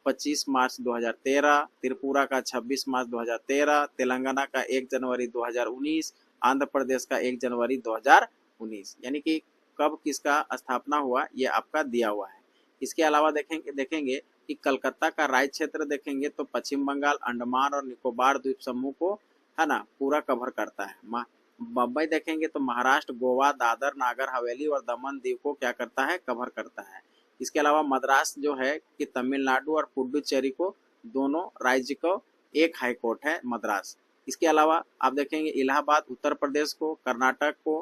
A: 25 मार्च 2013, त्रिपुरा का 26 मार्च 2013, तेलंगाना का 1 जनवरी 2019, आंध्र प्रदेश का 1 जनवरी 2019। यानी कि कब किसका स्थापना हुआ ये आपका दिया हुआ है। इसके अलावा देखेंगे कि कलकत्ता का राज्य क्षेत्र देखेंगे तो पश्चिम बंगाल, अंडमान और निकोबार द्वीप समूह को है ना पूरा कवर करता है। बम्बई देखेंगे तो महाराष्ट्र, गोवा, दादर, नागर हवेली और दमन दीव को क्या करता है, कवर करता है। इसके अलावा मद्रास जो है कि तमिलनाडु और पुडुचेरी को, दोनों राज्य को एक हाई कोर्ट है मद्रास। इसके अलावा आप देखेंगे इलाहाबाद उत्तर प्रदेश को, कर्नाटक को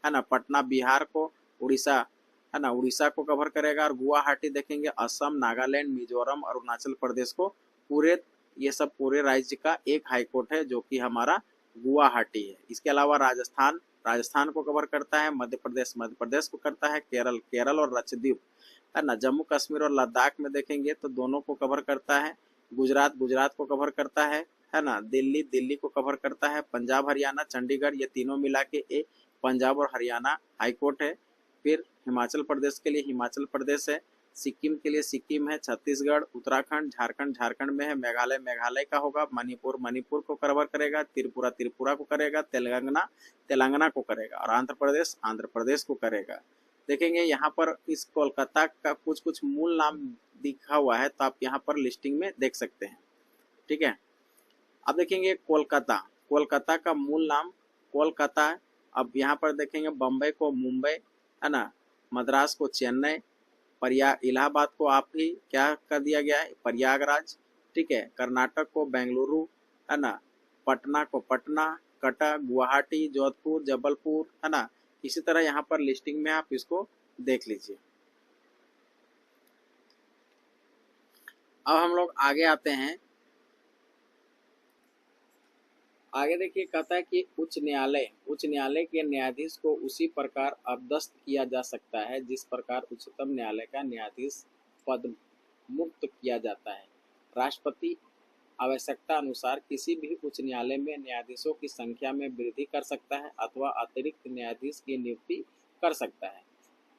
A: है ना, पटना बिहार को, उड़ीसा है ना उड़ीसा को कवर करेगा, और गुवाहाटी देखेंगे असम, नागालैंड, मिजोरम और अरुणाचल प्रदेश को, ये सब पूरे राज्य का एक हाई कोर्ट है जो कि हमारा गुवाहाटी है। इसके अलावा राजस्थान को कवर करता है, मध्य प्रदेश को करता है, केरल और लक्षद्वीप है ना, जम्मू कश्मीर और लद्दाख में देखेंगे तो दोनों को कवर करता है, गुजरात को कवर करता है ना, दिल्ली को कवर करता है, पंजाब हरियाणा चंडीगढ़ ये तीनों मिला के एक पंजाब और हरियाणा हाई कोर्ट है। फिर हिमाचल प्रदेश के लिए हिमाचल प्रदेश है, सिक्किम के लिए सिक्किम है, छत्तीसगढ़, उत्तराखंड, झारखंड में है, मेघालय का होगा, मणिपुर को कवर करेगा, त्रिपुरा को करेगा, तेलंगाना को करेगा, और आंध्र प्रदेश को करेगा। देखेंगे यहाँ पर इस कोलकाता का कुछ मूल नाम दिखा हुआ है, तो आप यहाँ पर लिस्टिंग में देख सकते हैं। ठीक है, अब देखेंगे कोलकाता का मूल नाम कोलकाता। अब यहाँ पर देखेंगे बम्बई को मुंबई है ना, मद्रास को चेन्नई, इलाहाबाद को आप ही क्या कर दिया गया है, प्रयागराज। ठीक है, कर्नाटक को बेंगलुरु है ना, पटना को पटना, कटक, गुवाहाटी, जोधपुर, जबलपुर है ना। इसी तरह यहाँ पर लिस्टिंग में आप इसको देख लीजिए। अब हम लोग आगे आते हैं। आगे देखिए, कहता है कि उच्च न्यायालय के न्यायाधीश को उसी प्रकार अपदस्थ किया जा सकता है जिस प्रकार उच्चतम न्यायालय का न्यायाधीश पद मुक्त किया जाता है। राष्ट्रपति आवश्यकता अनुसार किसी भी उच्च न्यायालय में न्यायाधीशों की संख्या में वृद्धि कर सकता है अथवा अतिरिक्त न्यायाधीश की नियुक्ति कर सकता है।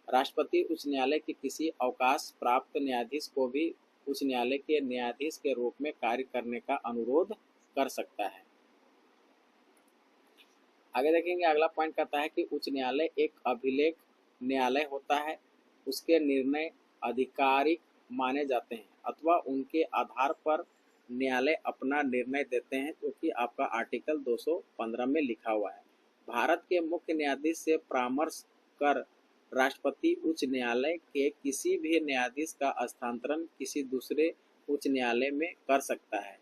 A: राष्ट्रपति उच्च न्यायालय के किसी अवकाश प्राप्त न्यायाधीश को भी उच्च न्यायालय के न्यायाधीश के रूप में कार्य करने का अनुरोध कर सकता है। आगे देखेंगे, अगला पॉइंट कहता है कि उच्च न्यायालय एक अभिलेख न्यायालय होता है। उसके निर्णय आधिकारिक माने जाते हैं अथवा उनके आधार पर न्यायालय अपना निर्णय देते हैं, जो कि आपका आर्टिकल 215 में लिखा हुआ है। भारत के मुख्य न्यायाधीश से परामर्श कर राष्ट्रपति उच्च न्यायालय के किसी भी न्यायाधीश का स्थानांतरण किसी दूसरे उच्च न्यायालय में कर सकता है।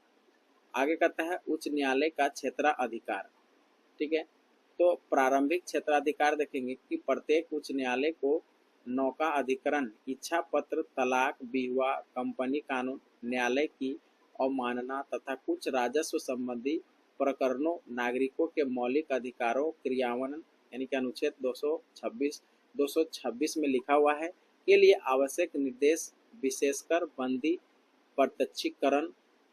A: आगे कहता है उच्च न्यायालय का क्षेत्राधिकार। ठीक है, तो प्रारंभिक क्षेत्राधिकार देखेंगे कि प्रत्येक उच्च न्यायालय को नौका अधिकरण, इच्छा पत्र, तलाक, विवाह, कंपनी कानून, न्यायालय की अवमानना तथा कुछ राजस्व संबंधी प्रकरणों, नागरिकों के मौलिक अधिकारों क्रियान्वयन यानी कि अनुच्छेद 226 में लिखा हुआ है के लिए आवश्यक निर्देश, विशेषकर बंदी, प्रत्यक्षीकरण,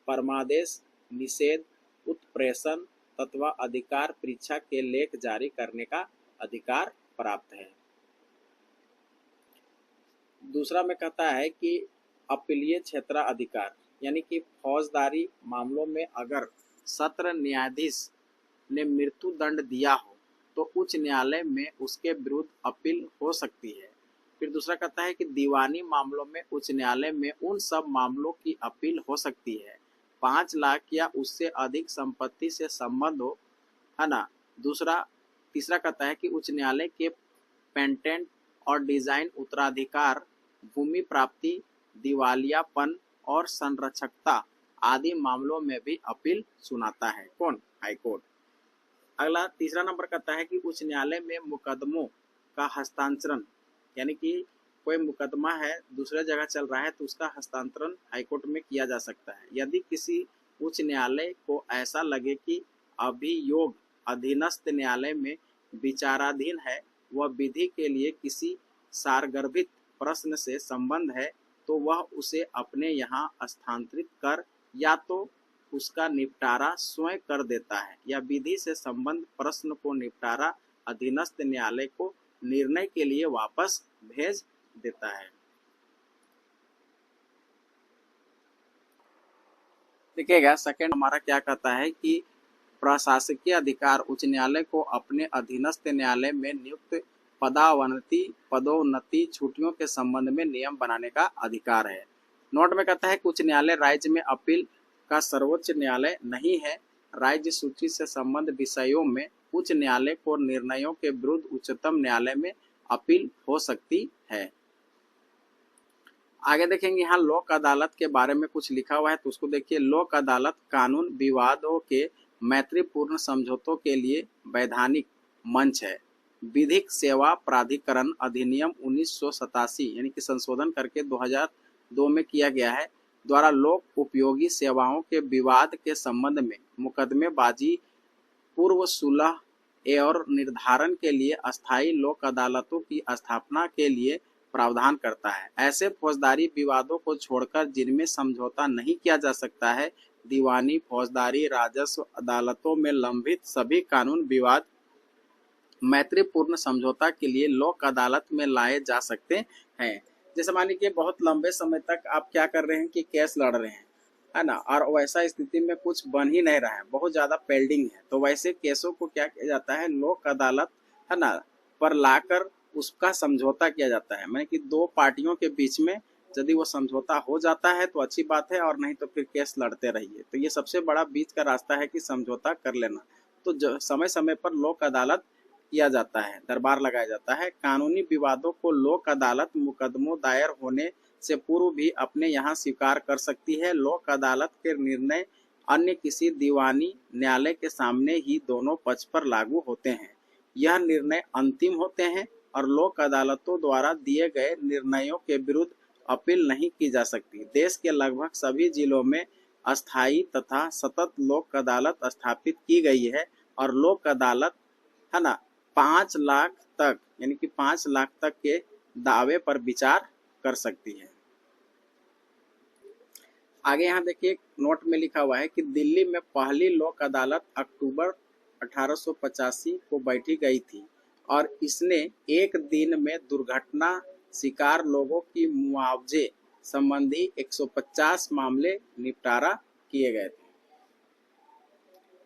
A: परमादेश, निषेध, उत्प्रेषण तथा अधिकार परीक्षा के लेख जारी करने का अधिकार प्राप्त है। दूसरा में कहता है कि अपीलीय क्षेत्राधिकार यानी कि फौजदारी मामलों में अगर सत्र न्यायाधीश ने मृत्यु दंड दिया हो तो उच्च न्यायालय में उसके विरुद्ध अपील हो सकती है। फिर दूसरा कहता है कि दीवानी मामलों में उच्च न्यायालय में उन सब मामलों की अपील हो सकती है 5 लाख या उससे अधिक संपत्ति से संबंध हो, है ना। तीसरा कहता है कि उच्च न्यायालय के पेटेंट और डिजाइन, उत्तराधिकार, भूमि प्राप्ति, दिवालियापन और संरक्षकता आदि मामलों में भी अपील सुनाता है कौन, हाईकोर्ट। अगला तीसरा नंबर कहता है कि उच्च न्यायालय में मुकदमों का हस्तांतरण यानी कि कोई मुकदमा है दूसरे जगह चल रहा है तो उसका हस्तांतरण हाईकोर्ट में किया जा सकता है। यदि किसी उच्च न्यायालय को ऐसा लगे कि अभियोग अधीनस्थ न्यायालय में विचाराधीन है, वह विधि के लिए किसी सारगर्भित प्रश्न से संबंध है, तो वह उसे अपने यहाँ स्थानांतरित कर या तो उसका निपटारा स्वयं कर देता है या विधि से संबंध प्रश्न को निपटारा अधीनस्थ न्यायालय को निर्णय के लिए वापस भेज देता है। देखिएगा सेकंड हमारा क्या कहता है कि प्रशासकीय अधिकार उच्च न्यायालय को अपने अधीनस्थ न्यायालय में नियुक्त पदोन्नति छुट्टियों के संबंध में नियम बनाने का अधिकार है। नोट में कहता है कि उच्च न्यायालय राज्य में अपील का सर्वोच्च न्यायालय नहीं है। राज्य सूची से संबंध विषयों में उच्च न्यायालय को निर्णयों के विरुद्ध उच्चतम न्यायालय में अपील हो सकती है। आगे देखेंगे यहाँ लोक अदालत के बारे में कुछ लिखा हुआ है, तो उसको देखिए। लोक अदालत कानून विवादों के मैत्रीपूर्ण समझौतों के लिए वैधानिक मंच है। विधिक सेवा प्राधिकरण अधिनियम 1987 यानी कि संशोधन करके 2002 में किया गया है द्वारा लोक उपयोगी सेवाओं के विवाद के संबंध में मुकदमेबाजी पूर्व सुलह और निर्धारण के लिए अस्थायी लोक अदालतों की स्थापना के लिए प्रावधान करता है। ऐसे फौजदारी विवादों को छोड़कर जिनमें समझौता नहीं किया जा सकता है, दीवानी, फौजदारी, राजस्व अदालतों में लंबित सभी कानून विवाद मैत्रीपूर्ण समझौता के लिए लोक अदालत में लाए जा सकते हैं। जैसे मान लीजिए बहुत लंबे समय तक आप क्या कर रहे हैं कि केस लड़ रहे हैं, है ना, और वैसा स्थिति में कुछ बन ही नहीं रहा है, बहुत ज्यादा पेंडिंग है, तो वैसे केसों को क्या किया जाता है, लोक अदालत, है ना, पर लाकर उसका समझौता किया जाता है। माने कि दो पार्टियों के बीच में यदि वो समझौता हो जाता है तो अच्छी बात है, और नहीं तो फिर केस लड़ते रहिए। तो ये सबसे बड़ा बीच का रास्ता है कि समझौता कर लेना। तो समय समय पर लोक अदालत किया जाता है, दरबार लगाया जाता है। कानूनी विवादों को लोक अदालत मुकदमों दायर होने से पूर्व भी अपने यहाँ स्वीकार कर सकती है। लोक अदालत के निर्णय अन्य किसी दीवानी न्यायालय के सामने ही दोनों पक्ष पर लागू होते हैं। यह निर्णय अंतिम होते हैं और लोक अदालतों द्वारा दिए गए निर्णयों के विरुद्ध अपील नहीं की जा सकती। देश के लगभग सभी जिलों में अस्थायी तथा सतत लोक अदालत स्थापित की गई है और लोक अदालत, है ना, 5 लाख तक यानी कि 5 लाख तक के दावे पर विचार कर सकती है। आगे यहाँ देखिए नोट में लिखा हुआ है कि दिल्ली में पहली लोक अदालत अक्टूबर 1885 को बैठी गई थी और इसने एक दिन में दुर्घटना शिकार लोगों की मुआवजे संबंधी 150 मामले निपटारा किए गए थे।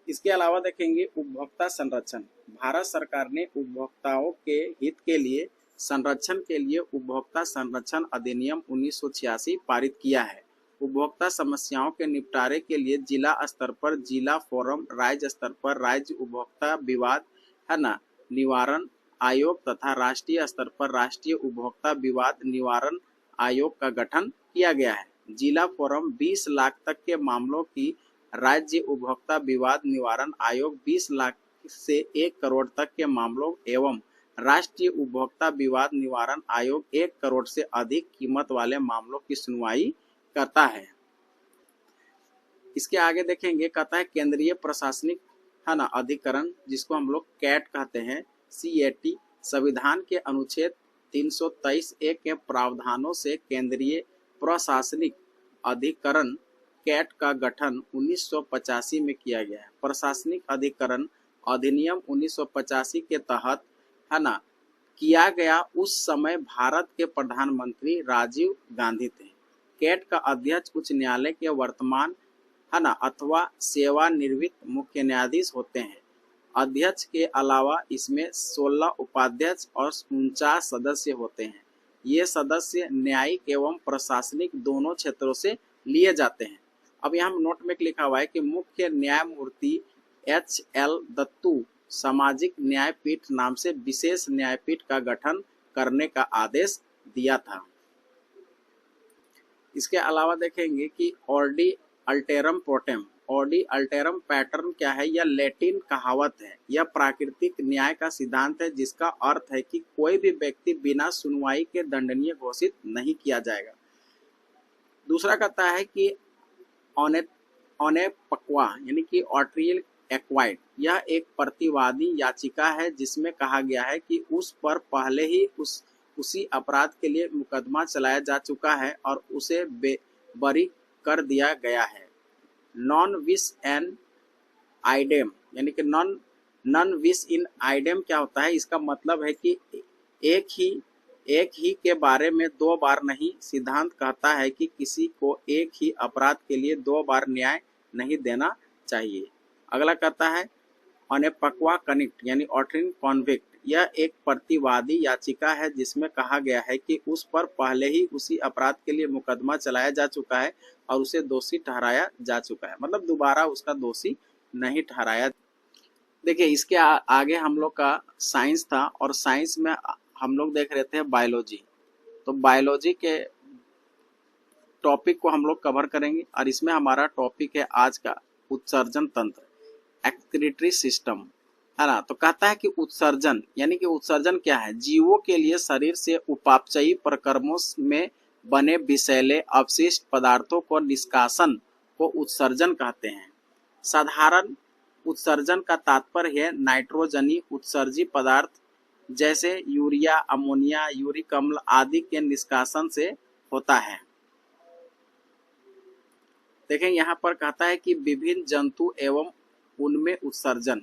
A: इसके अलावा देखेंगे उपभोक्ता संरक्षण। भारत सरकार ने उपभोक्ताओं के हित के लिए संरक्षण के लिए उपभोक्ता संरक्षण अधिनियम 1986 पारित किया है। उपभोक्ता समस्याओं के निपटारे के लिए जिला स्तर पर जिला फोरम, राज्य स्तर पर राज्य उपभोक्ता विवाद, है ना, निवारण आयोग तथा राष्ट्रीय स्तर पर राष्ट्रीय उपभोक्ता विवाद निवारण आयोग का गठन किया गया है। जिला फोरम 20 लाख तक के मामलों की, राज्य उपभोक्ता विवाद निवारण आयोग 20 लाख से 1 करोड़ तक के मामलों एवं राष्ट्रीय उपभोक्ता विवाद निवारण आयोग 1 करोड़ से अधिक कीमत वाले मामलों की सुनवाई करता है। इसके आगे देखेंगे, कहता है केंद्रीय प्रशासनिक, है ना, अधिकरण, जिसको हम लोग कैट कहते हैं, CAT, संविधान के अनुच्छेद 323A के प्रावधानों से केंद्रीय प्रशासनिक अधिकरण कैट का गठन 1985 में किया गया है। प्रशासनिक अधिकरण अधिनियम 1985 के तहत, है ना, किया गया। उस समय भारत के प्रधानमंत्री राजीव गांधी थे। कैट का अध्यक्ष उच्च न्यायालय के वर्तमान, है ना, अथवा सेवानिवृत्त मुख्य न्यायाधीश होते हैं। अध्यक्ष के अलावा इसमें 16 उपाध्यक्ष और 49 सदस्य होते हैं। ये सदस्य न्यायिक एवं प्रशासनिक दोनों क्षेत्रों से लिए जाते हैं। अब यहाँ नोट में लिखा हुआ है कि मुख्य न्यायमूर्ति HL दत्तू सामाजिक न्यायपीठ नाम से विशेष न्यायपीठ का गठन करने का आदेश दिया था। इसके अलावा देखेंगे कि ऑर्डी अल्टेरम पोर्टेम। ऑडी अल्टेरम पैटर्न क्या है? यह लैटिन कहावत है। यह प्राकृतिक न्याय का सिद्धांत है जिसका अर्थ है कि कोई भी व्यक्ति बिना सुनवाई के दंडनीय घोषित नहीं किया जाएगा। दूसरा कहता है कि ऑने पक्वा यानी कि ऑट्रियल एक्वाइड, यह एक प्रतिवादी याचिका है जिसमें कहा गया है कि उस पर पहले ही उसी अपराध के लिए मुकदमा चलाया जा चुका है और उसे बरी कर दिया गया है। नॉन विस एन आइडेम यानी कि नॉन विस इन आइडेम क्या होता है? इसका मतलब है कि एक ही के बारे में दो बार नहीं। सिद्धांत कहता है कि किसी को एक ही अपराध के लिए दो बार न्याय नहीं देना चाहिए। अगला कहता है ऑनेपक्वा कनिक्ट यानी ऑट्रिन कॉन्विक्ट, यह एक प्रतिवादी याचिका है जिसमें कहा गया है कि उस पर पहले ही उसी अपराध के लिए मुकदमा चलाया जा चुका है और उसे दोषी ठहराया जा चुका है, मतलब दोबारा उसका दोषी नहीं ठहराया। देखिए इसके आगे हम लोग का साइंस था और साइंस में हम लोग देख रहे थे बायोलॉजी। तो बायोलॉजी के टॉपिक को हम लोग कवर करेंगे और इसमें हमारा टॉपिक है आज का उत्सर्जन तंत्र, एक्सक्रीटरी सिस्टम, है ना। तो कहता है कि उत्सर्जन यानी कि उत्सर्जन क्या है? जीवों के लिए शरीर से उपापचयी प्रक्रमों में बने विषैले अवशिष्ट पदार्थों को निष्कासन को उत्सर्जन कहते हैं। साधारण उत्सर्जन का तात्पर्य है नाइट्रोजनी उत्सर्जी पदार्थ जैसे यूरिया, अमोनिया, यूरिक अम्ल आदि के निष्कासन से होता है। देखें यहाँ पर कहता है कि विभिन्न जंतु एवं उनमें उत्सर्जन।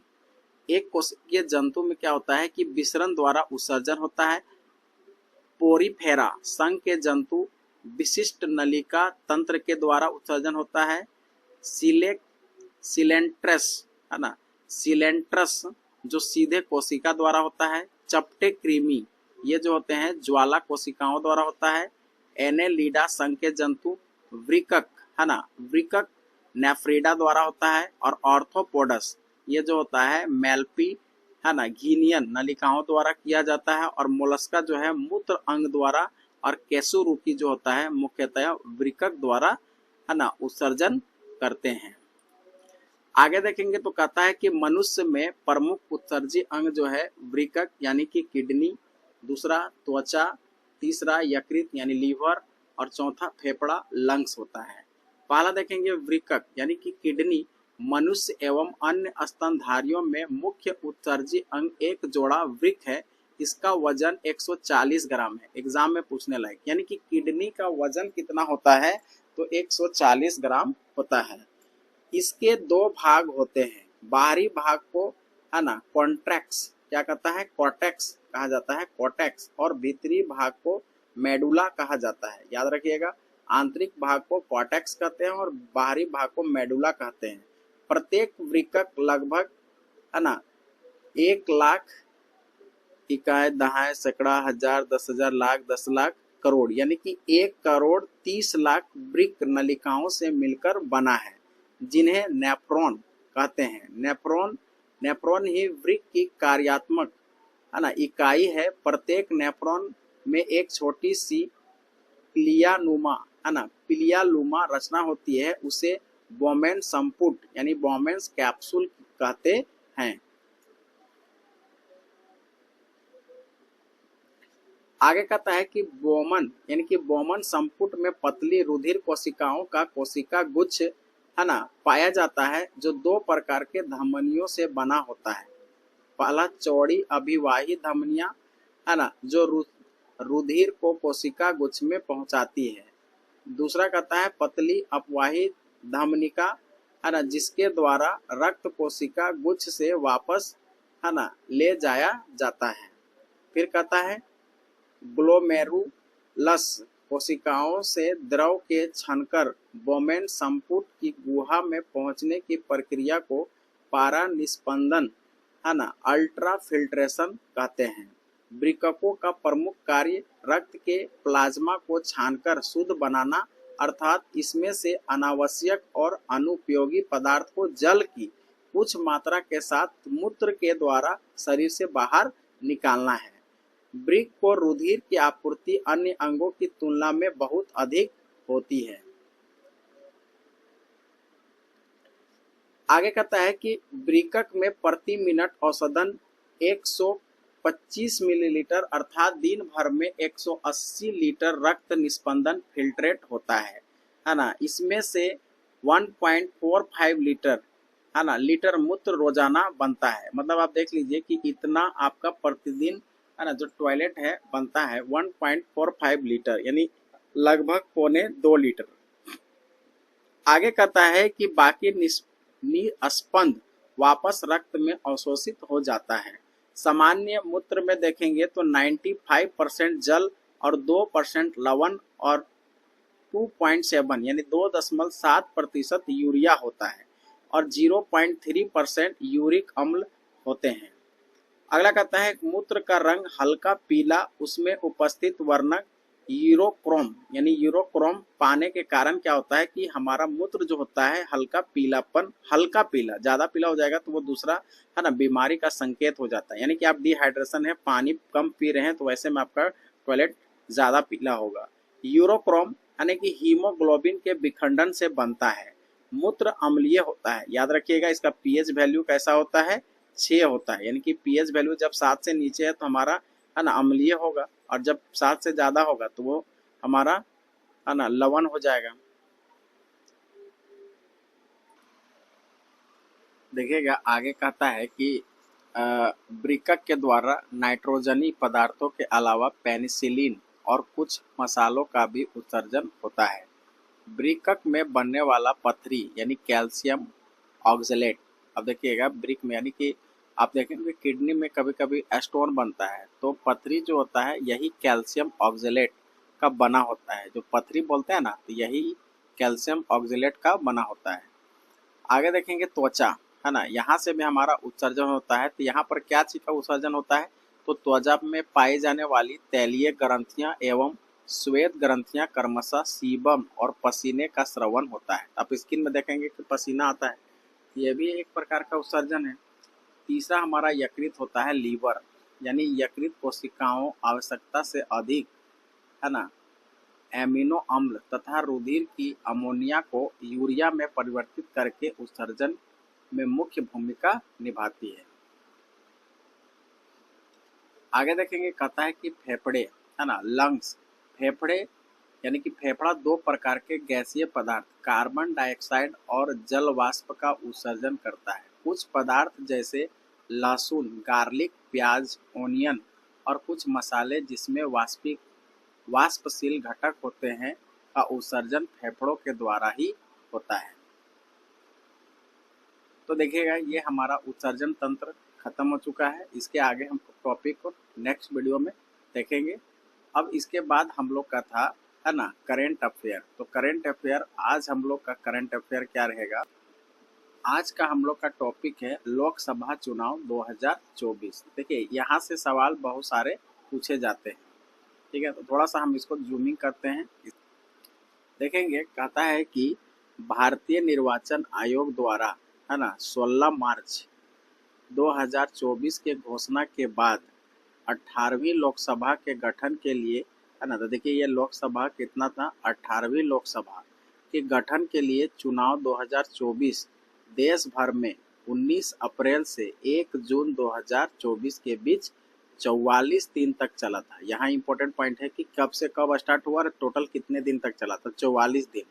A: एक कोशिकीय जंतु में क्या होता है कि विसरण द्वारा उत्सर्जन होता है। पोरीफेरा संघ के जंतु विशिष्ट नलिका तंत्र के द्वारा उत्सर्जन होता है। सिलेंट्रस है ना, सिलेंट्रस जो सीधे कोशिका द्वारा होता है। चपटे कृमि ये जो होते हैं ज्वाला कोशिकाओं द्वारा होता है। एनेलिडा संघ के जंतु वृकक है ना, वृकक नेफ्रीडा द्वारा होता है। और ऑर्थोपोडस ये जो होता है मेल्पी है ना, घीनियन नलिकाओं द्वारा किया जाता है। और मोलस्का जो है मूत्र अंग द्वारा और केसुरुकी जो होता है मुख्यतः वृकक द्वारा है ना उत्सर्जन करते हैं। आगे देखेंगे तो कहता है कि मनुष्य में प्रमुख उत्सर्जी अंग जो है वृकक यानी कि किडनी, दूसरा त्वचा, तीसरा यकृत यानी लीवर और चौथा फेफड़ा लंग्स होता है। पहला देखेंगे वृकक यानी कि किडनी मनुष्य एवं अन्य स्तनधारियों में मुख्य उत्सर्जी अंग एक जोड़ा वृक्क है। इसका वजन 140 ग्राम है। एग्जाम में पूछने लायक, यानी कि किडनी का वजन कितना होता है? तो 140 ग्राम होता है। इसके दो भाग होते हैं। बाहरी भाग को है ना कॉन्ट्रैक्स क्या कहता है? कॉर्टेक्स कहा जाता है, कॉर्टेक्स। और भीतरी भाग को मेडुला कहा जाता है। याद रखिएगा, आंतरिक भाग को कॉर्टेक्स कहते हैं और बाहरी भाग को मेडुला कहते हैं। प्रत्येक वृक्क लगभग है ना 1 लाख इकाई, दहाई, सैकड़ा, हजार, 10,000, लाख, 10 लाख, करोड़ यानी कि 1 करोड़ 30 लाख वृक्क नलिकाओं से मिलकर बना है, जिन्हें नेफ्रॉन कहते हैं। नेफ्रॉन ही वृक्क की कार्यात्मक है ना इकाई है। प्रत्येक नेफ्रॉन में एक छोटी सी पिलियानुमा है ना, पिलियालुमा रचना होती है। उसे बोमेन संपुट यानी बोमेन्स कैप्सूल कहते हैं। आगे कहता है कि बोमन यानी कि बोमन संपुट में पतली रुधिर कोशिकाओं का कोशिका गुच्छ है ना पाया जाता है, जो 2 प्रकार के धमनियों से बना होता है। पहला चौड़ी अभिवाही धमनियां है ना, जो रुधिर को कोशिका गुच्छ में पहुंचाती है। दूसरा कहता है पतली अपवाही धमनिका है ना, जिसके द्वारा रक्त कोशिका गुच्छ से वापस है ना ले जाया जाता है। फिर कहता है ग्लोमेरुलस कोशिकाओं से द्रव के छनकर बोमेन संपुट की गुहा में पहुंचने की प्रक्रिया को पारा निस्पंदन है ना अल्ट्रा फिल्ट्रेशन कहते हैं। वृक्कों का प्रमुख कार्य रक्त के प्लाज्मा को छानकर शुद्ध बनाना, अर्थात इसमें से अनावश्यक और अनुपयोगी पदार्थ को जल की कुछ मात्रा के साथ मूत्र के द्वारा शरीर से बाहर निकालना है। वृक्क को रुधिर की आपूर्ति अन्य अंगों की तुलना में बहुत अधिक होती है। आगे कहता है कि वृक्क में प्रति मिनट औसतन 125 मिलीलीटर अर्थात दिन भर में 180 लीटर रक्त निस्पंदन फिल्ट्रेट होता है ना। इसमें से 1.45 लीटर है ना लीटर मूत्र रोजाना बनता है। मतलब आप देख लीजिए कि इतना आपका प्रतिदिन है ना जो टॉयलेट है बनता है 1.45 लीटर, यानी लगभग 1.25 लीटर। आगे कहता है कि बाकी निस्पंद वापस रक्त में अवशोषित हो जाता है। सामान्य मूत्र में देखेंगे तो 95% जल और 2% लवण और 2.7 यानी 2.7% यूरिया होता है और 0.3% यूरिक अम्ल होते हैं। अगला कहता है मूत्र का रंग हल्का पीला, उसमें उपस्थित वर्णक यूरोक्रोम यानी यूरोक्रोम पाने के कारण क्या होता है कि हमारा मूत्र जो होता है हल्का पीलापन, हल्का पीला, ज्यादा पीला हो जाएगा तो वो दूसरा है ना बीमारी का संकेत हो जाता है। यानी कि आप डिहाइड्रेशन है, पानी कम पी रहे हैं तो वैसे में आपका टॉयलेट ज्यादा पीला होगा। यूरोक्रोम यानी कि हीमोग्लोबिन के विखंडन से बनता है। मूत्र अम्लीय होता है, याद रखिएगा इसका पीएच वैल्यू कैसा होता है 6 होता है, यानी कि पीएच वैल्यू जब 7 से नीचे है तो हमारा है ना अम्लीय होगा और जब 7 से ज्यादा होगा तो वो हमारा है ना लवण हो जाएगा। देखिएगा आगे कहता है कि वृक्क के द्वारा नाइट्रोजनी पदार्थों के अलावा पेनिसिलिन और कुछ मसालों का भी उत्सर्जन होता है। वृक्क में बनने वाला पथरी यानी कैल्शियम ऑक्सलेट, अब देखिएगा वृक्क में यानी कि आप देखेंगे किडनी में कभी कभी स्टोन बनता है तो पथरी जो होता है यही कैल्शियम ऑक्सलेट का बना होता है। जो पथरी बोलते हैं ना तो यही कैल्शियम ऑक्सलेट का बना होता है। आगे देखेंगे त्वचा है ना, यहाँ से भी हमारा उत्सर्जन होता है। तो यहाँ पर क्या चीज का उत्सर्जन होता है तो त्वचा में पाई जाने वाली तैलीय ग्रंथियां एवं श्वेत ग्रंथियां क्रमशः सीबम और पसीने का स्रवण होता है। आप स्किन में देखेंगे कि पसीना आता है, यह भी एक प्रकार का उत्सर्जन है। तीसरा हमारा यकृत होता है लीवर, यानी यकृत कोशिकाओं आवश्यकता से अधिक है ना एमिनो अम्ल तथा रुधिर की अमोनिया को यूरिया में परिवर्तित करके उत्सर्जन में मुख्य भूमिका निभाती है। आगे देखेंगे कहता है कि फेफड़े है ना लंग्स, फेफड़े यानी कि फेफड़ा 2 प्रकार के गैसीय पदार्थ कार्बन डाइऑक्साइड और जल वाष्प का उत्सर्जन करता है। कुछ पदार्थ जैसे लहसुन, गार्लिक, प्याज, ओनियन और कुछ मसाले जिसमें वाष्पशील घटक होते हैं का उत्सर्जन फेफड़ों के द्वारा ही होता है। तो देखिएगा ये हमारा उत्सर्जन तंत्र खत्म हो चुका है। इसके आगे हम टॉपिक को नेक्स्ट वीडियो में देखेंगे। अब इसके बाद हम लोग का था है ना करेंट अफेयर। तो करेंट अफेयर आज हम लोग का करेंट अफेयर क्या रहेगा, आज का हम लोग का टॉपिक है लोकसभा चुनाव 2024। देखिए यहाँ से सवाल बहुत सारे पूछे जाते हैं, ठीक है। तो थोड़ा सा हम इसको जूमिंग करते हैं, देखेंगे। कहता है कि भारतीय निर्वाचन आयोग द्वारा है ना 16 मार्च 2024 के घोषणा के बाद 18वीं लोकसभा के गठन के लिए है ना, तो देखिए ये लोकसभा कितना था 18वीं लोकसभा के गठन के लिए चुनाव 2024 देश भर में 19 अप्रैल से 1 जून 2024 के बीच 44 दिन तक चला था। यहाँ इंपॉर्टेंट पॉइंट है कि कब से कब स्टार्ट हुआ और टोटल कितने दिन तक चला था, 44 दिन।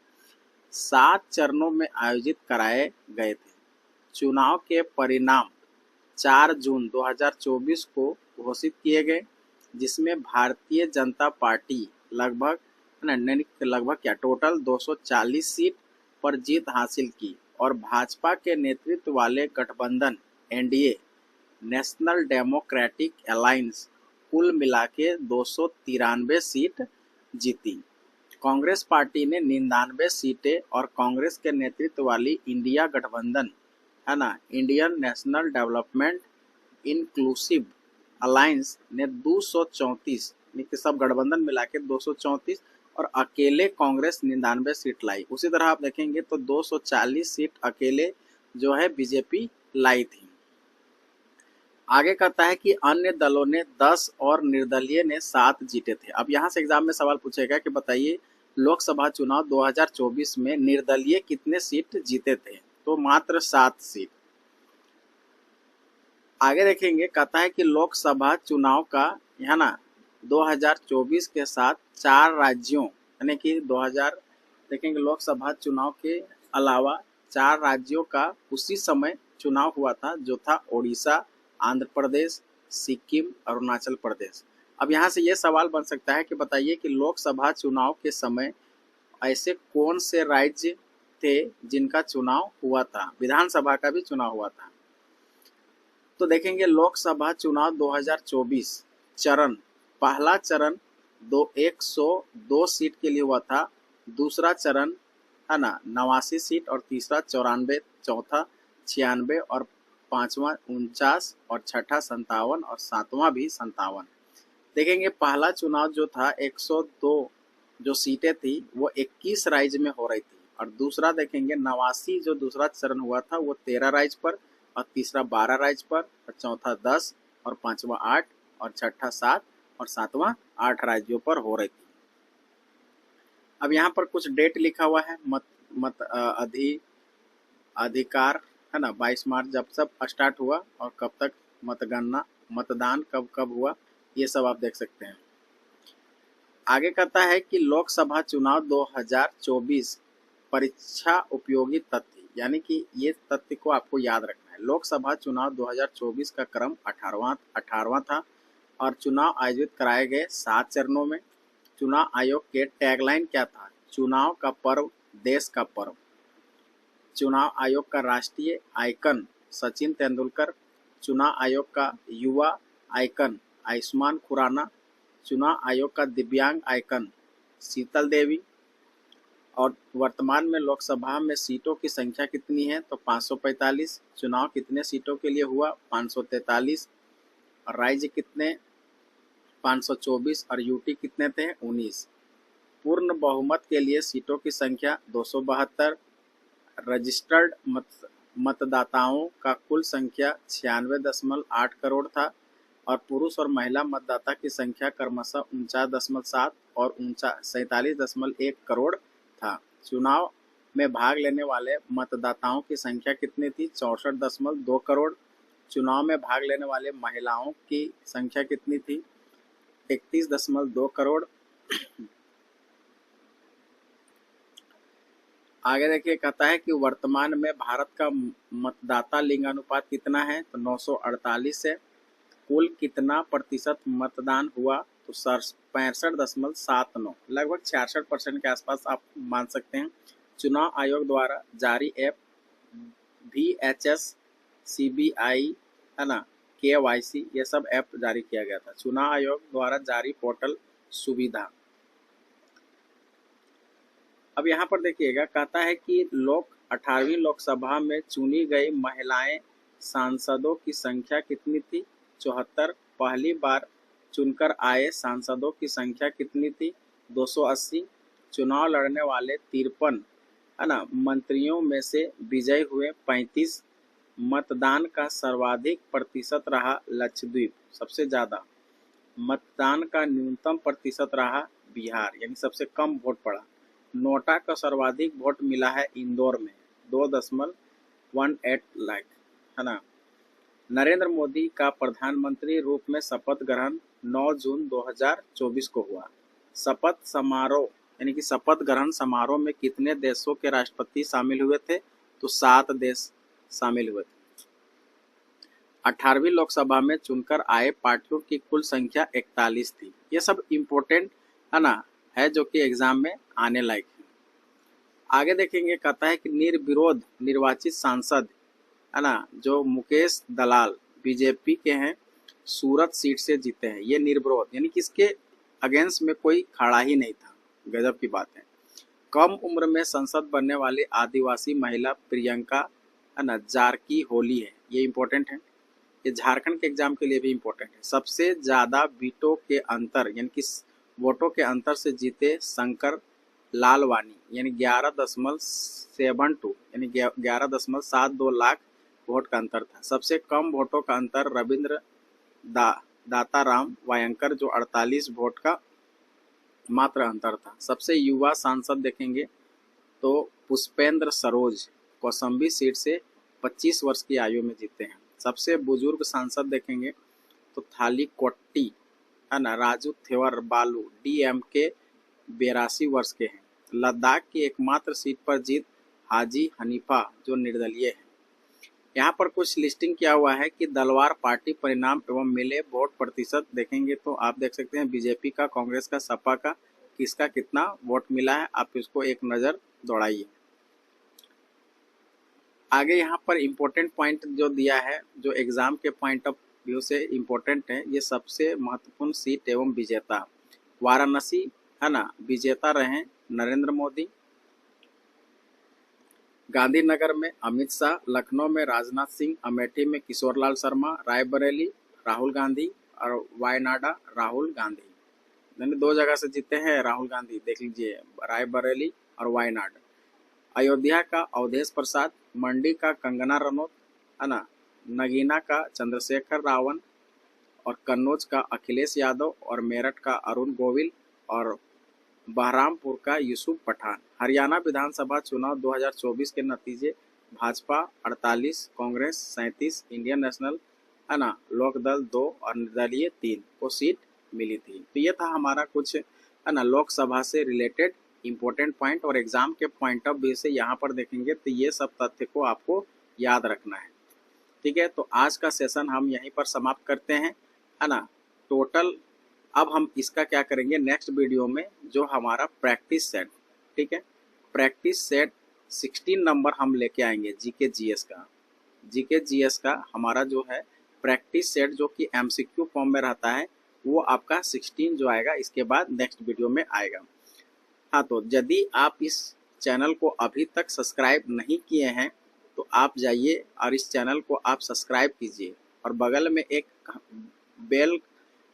A: 7 चरणों में आयोजित कराए गए थे। चुनाव के परिणाम 4 जून 2024 को घोषित किए गए, जिसमें भारतीय जनता पार्टी लगभग क्या टोटल 240 सीट पर जीत हासिल की और भाजपा के नेतृत्व वाले गठबंधन एनडीए नेशनल डेमोक्रेटिक अलायंस कुल मिला के 293 सीट जीती। कांग्रेस पार्टी ने 99 सीटें और कांग्रेस के नेतृत्व वाली इंडिया गठबंधन है ना Indian national development inclusive alliance ने 234, सब गठबंधन मिला के 234 और अकेले कांग्रेस 99 सीट लाई। उसी तरह आप देखेंगे तो 240 सीट अकेले जो है बीजेपी लाई थी। आगे कहता है कि अन्य दलों ने 10 और निर्दलीय ने 7 जीते थे। अब यहाँ से एग्जाम में सवाल पूछेगा कि बताइए लोकसभा चुनाव 2024 में निर्दलीय कितने सीट जीते थे। तो मात्र 7 सीट। आगे देखेंगे, कहता है कि लोकसभा चुनाव का है ना 2024 के साथ 4 राज्यों यानी कि 2000 देखेंगे लोकसभा चुनाव के अलावा 4 राज्यों का उसी समय चुनाव हुआ था, जो था ओडिशा, आंध्र प्रदेश, सिक्किम, अरुणाचल प्रदेश। अब यहाँ से ये सवाल बन सकता है कि बताइए कि लोकसभा चुनाव के समय ऐसे कौन से राज्य थे जिनका चुनाव हुआ था, विधानसभा का भी चुनाव हुआ था। तो देखेंगे लोकसभा चुनाव 2024 चरण, पहला चरण 102 सीट के लिए हुआ था, दूसरा चरण है ना 89 सीट और तीसरा 94, चौथा 96 और पांचवा 49 और छठा 57 और सातवां भी 57। देखेंगे पहला चुनाव जो था 102 जो सीटें थी वो 21 राज्य में हो रही थी, और दूसरा देखेंगे 89 जो दूसरा चरण हुआ था वो 13 राज्य पर, और तीसरा 12 राज्य पर, और चौथा 10 और पांचवा 8 और छठा 7 और सातवां 8 राज्यों पर हो रही थी। अब यहाँ पर कुछ डेट लिखा हुआ है, अधिकार है ना 22 मार्च जब सब स्टार्ट हुआ, और कब तक मतगणना मतदान कब कब हुआ, ये सब आप देख सकते हैं। आगे कहता है कि लोकसभा चुनाव 2024 परीक्षा उपयोगी तथ्य, यानी कि ये तथ्य को आपको याद रखना है। लोकसभा चुनाव 2024 का क्रम 18वां था और चुनाव आयोजित कराए गए 7 चरणों में। चुनाव आयोग के टैगलाइन क्या था? चुनाव का पर्व, देश का पर्व। चुनाव आयोग का राष्ट्रीय आइकन सचिन तेंदुलकर, चुनाव आयोग का युवा आइकन आयुष्मान खुराना, चुनाव आयोग का दिव्यांग आइकन शीतल देवी। और वर्तमान में लोकसभा में सीटों की संख्या कितनी है? तो 545। चुनाव कितने सीटों के लिए हुआ? 543। और राज्य कितने? 524। और यूटी कितने थे? 19। पूर्ण बहुमत के लिए सीटों की संख्या 272। रजिस्टर्ड मतदाताओं का कुल संख्या 96.8 करोड़ था, और पुरुष और महिला मतदाता की संख्या क्रमशः 49.7 और 47.1 करोड़ था। चुनाव में भाग लेने वाले मतदाताओं की संख्या कितनी थी? 64.2 करोड़। चुनाव में भाग लेने वाले महिलाओं की संख्या कितनी थी? 31.2 करोड़। आगे देखिए, कहता है कि वर्तमान में भारत का मतदाता लिंगानुपात कितना है? तो 948 है। कुल कितना प्रतिशत मतदान हुआ? तो 65.79, लगभग 66% के आसपास आप मान सकते हैं। चुनाव आयोग द्वारा जारी ऐप VHS, CBI है ना, KYC, ये सब ऐप जारी किया गया था। चुनाव आयोग द्वारा जारी पोर्टल सुविधा। अब यहाँ पर देखिएगा, कहता है कि 18वीं लोकसभा में चुनी गई महिलाएं सांसदों की संख्या कितनी थी? 74। पहली बार चुनकर आए सांसदों की संख्या कितनी थी? 280। चुनाव लड़ने वाले 53 है ना मंत्रियों में से विजयी हुए 35। मतदान का सर्वाधिक प्रतिशत रहा लक्षद्वीप, सबसे ज्यादा। मतदान का न्यूनतम प्रतिशत रहा बिहार, यानी सबसे कम वोट पड़ा। नोटा का सर्वाधिक वोट मिला है इंदौर में 2.18 लाख है ना। नरेंद्र मोदी का प्रधानमंत्री रूप में शपथ ग्रहण 9 जून 2024 को हुआ। शपथ समारोह यानी कि शपथ ग्रहण समारोह में कितने देशों के राष्ट्रपति शामिल हुए थे? तो 7 देश शामिल हुए थे। 18वीं लोकसभा में चुनकर आए पार्टियों की कुल संख्या 41 थी। ये सब इम्पोर्टेंट है ना, है जो कि एग्जाम में आने लायक है। आगे देखेंगे, कहता है कि निर्विरोध निर्वाचित सांसद है ना जो मुकेश दलाल बीजेपी के हैं, सूरत सीट से जीते हैं। ये निर्विरोध यानी कि इसके अगेंस्ट में कोई खड़ा ही नहीं था। गजब की बात है। कम उम्र में संसद बनने वाली आदिवासी महिला प्रियंका है ना जारकी होली है। ये इम्पोर्टेंट है, ये झारखंड के एग्जाम के लिए भी इम्पोर्टेंट है। सबसे ज्यादा वोटों के अंतर यानी कि वोटों के अंतर से जीते शंकर लालवानी, यानी 11.72 यानी 11.72 लाख वोट का अंतर था। सबसे कम वोटों का अंतर रविंद्र दाताराम वायंकर, जो 48 वोट का मात्र अंतर था। सबसे युवा सांसद देखेंगे तो पुष्पेंद्र सरोज कौशाम्बी सीट से 25 वर्ष की आयु में जीते हैं। सबसे बुजुर्ग सांसद देखेंगे तो थालीकोट्टी है ना, राजू थेवर बालू DMK 82 वर्ष के हैं। लद्दाख की एकमात्र सीट पर जीत हाजी हनीफा जो निर्दलीय है। यहाँ पर कुछ लिस्टिंग किया हुआ है कि दलवार पार्टी परिणाम एवं मिले वोट प्रतिशत देखेंगे तो आप देख सकते हैं बीजेपी का, कांग्रेस का, सपा का किसका कितना वोट मिला है, आप इसको एक नज़र दौड़ाइए। आगे यहाँ पर इम्पोर्टेंट पॉइंट जो दिया है, जो एग्जाम के पॉइंट ऑफ व्यू से इम्पोर्टेंट है, ये सबसे महत्वपूर्ण सीट एवं विजेता वाराणसी है ना, विजेता रहे नरेंद्र मोदी। गांधीनगर में अमित शाह, लखनऊ में राजनाथ सिंह, अमेठी में किशोरलाल शर्मा, रायबरेली राहुल गांधी और वायनाडा राहुल गांधी। यानी 2 जगह से जीते हैं राहुल गांधी, देख लीजिए, रायबरेली और वायनाड। अयोध्या का अवधेश प्रसाद, मंडी का कंगना रनौत है ना, नगीना का चंद्रशेखर रावण और कन्नौज का अखिलेश यादव और मेरठ का अरुण गोविल और बहरामपुर का यूसुफ पठान। हरियाणा विधानसभा चुनाव 2024 के नतीजे भाजपा 48, कांग्रेस 37, इंडियन नेशनल है ना, लोकदल 2 और निर्दलीय 3 को सीट मिली थी। तो ये था हमारा कुछ है ना लोकसभा से रिलेटेड इम्पोर्टेंट पॉइंट, और एग्जाम के पॉइंट ऑफ व्यू से यहाँ पर देखेंगे तो ये सब तथ्य को आपको याद रखना है। ठीक है, तो आज का सेशन हम यहीं पर समाप्त करते हैं है ना। टोटल अब हम इसका क्या करेंगे नेक्स्ट वीडियो में, जो हमारा प्रैक्टिस सेट, ठीक है, प्रैक्टिस सेट 16 नंबर हम लेके आएंगे जीके जीएस का हमारा जो है प्रैक्टिस सेट, जो कि MCQ फॉर्म में रहता है, वो आपका 16 जो आएगा इसके बाद नेक्स्ट वीडियो में आएगा। हाँ, तो यदि आप इस चैनल को अभी तक सब्सक्राइब नहीं किए हैं तो आप जाइए और इस चैनल को आप सब्सक्राइब कीजिए, और बगल में एक बेल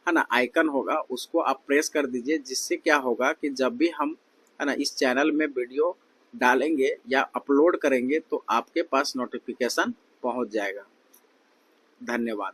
A: है ना आइकन होगा, उसको आप प्रेस कर दीजिए, जिससे क्या होगा कि जब भी हम है ना इस चैनल में वीडियो डालेंगे या अपलोड करेंगे तो आपके पास नोटिफिकेशन पहुंच जाएगा। धन्यवाद।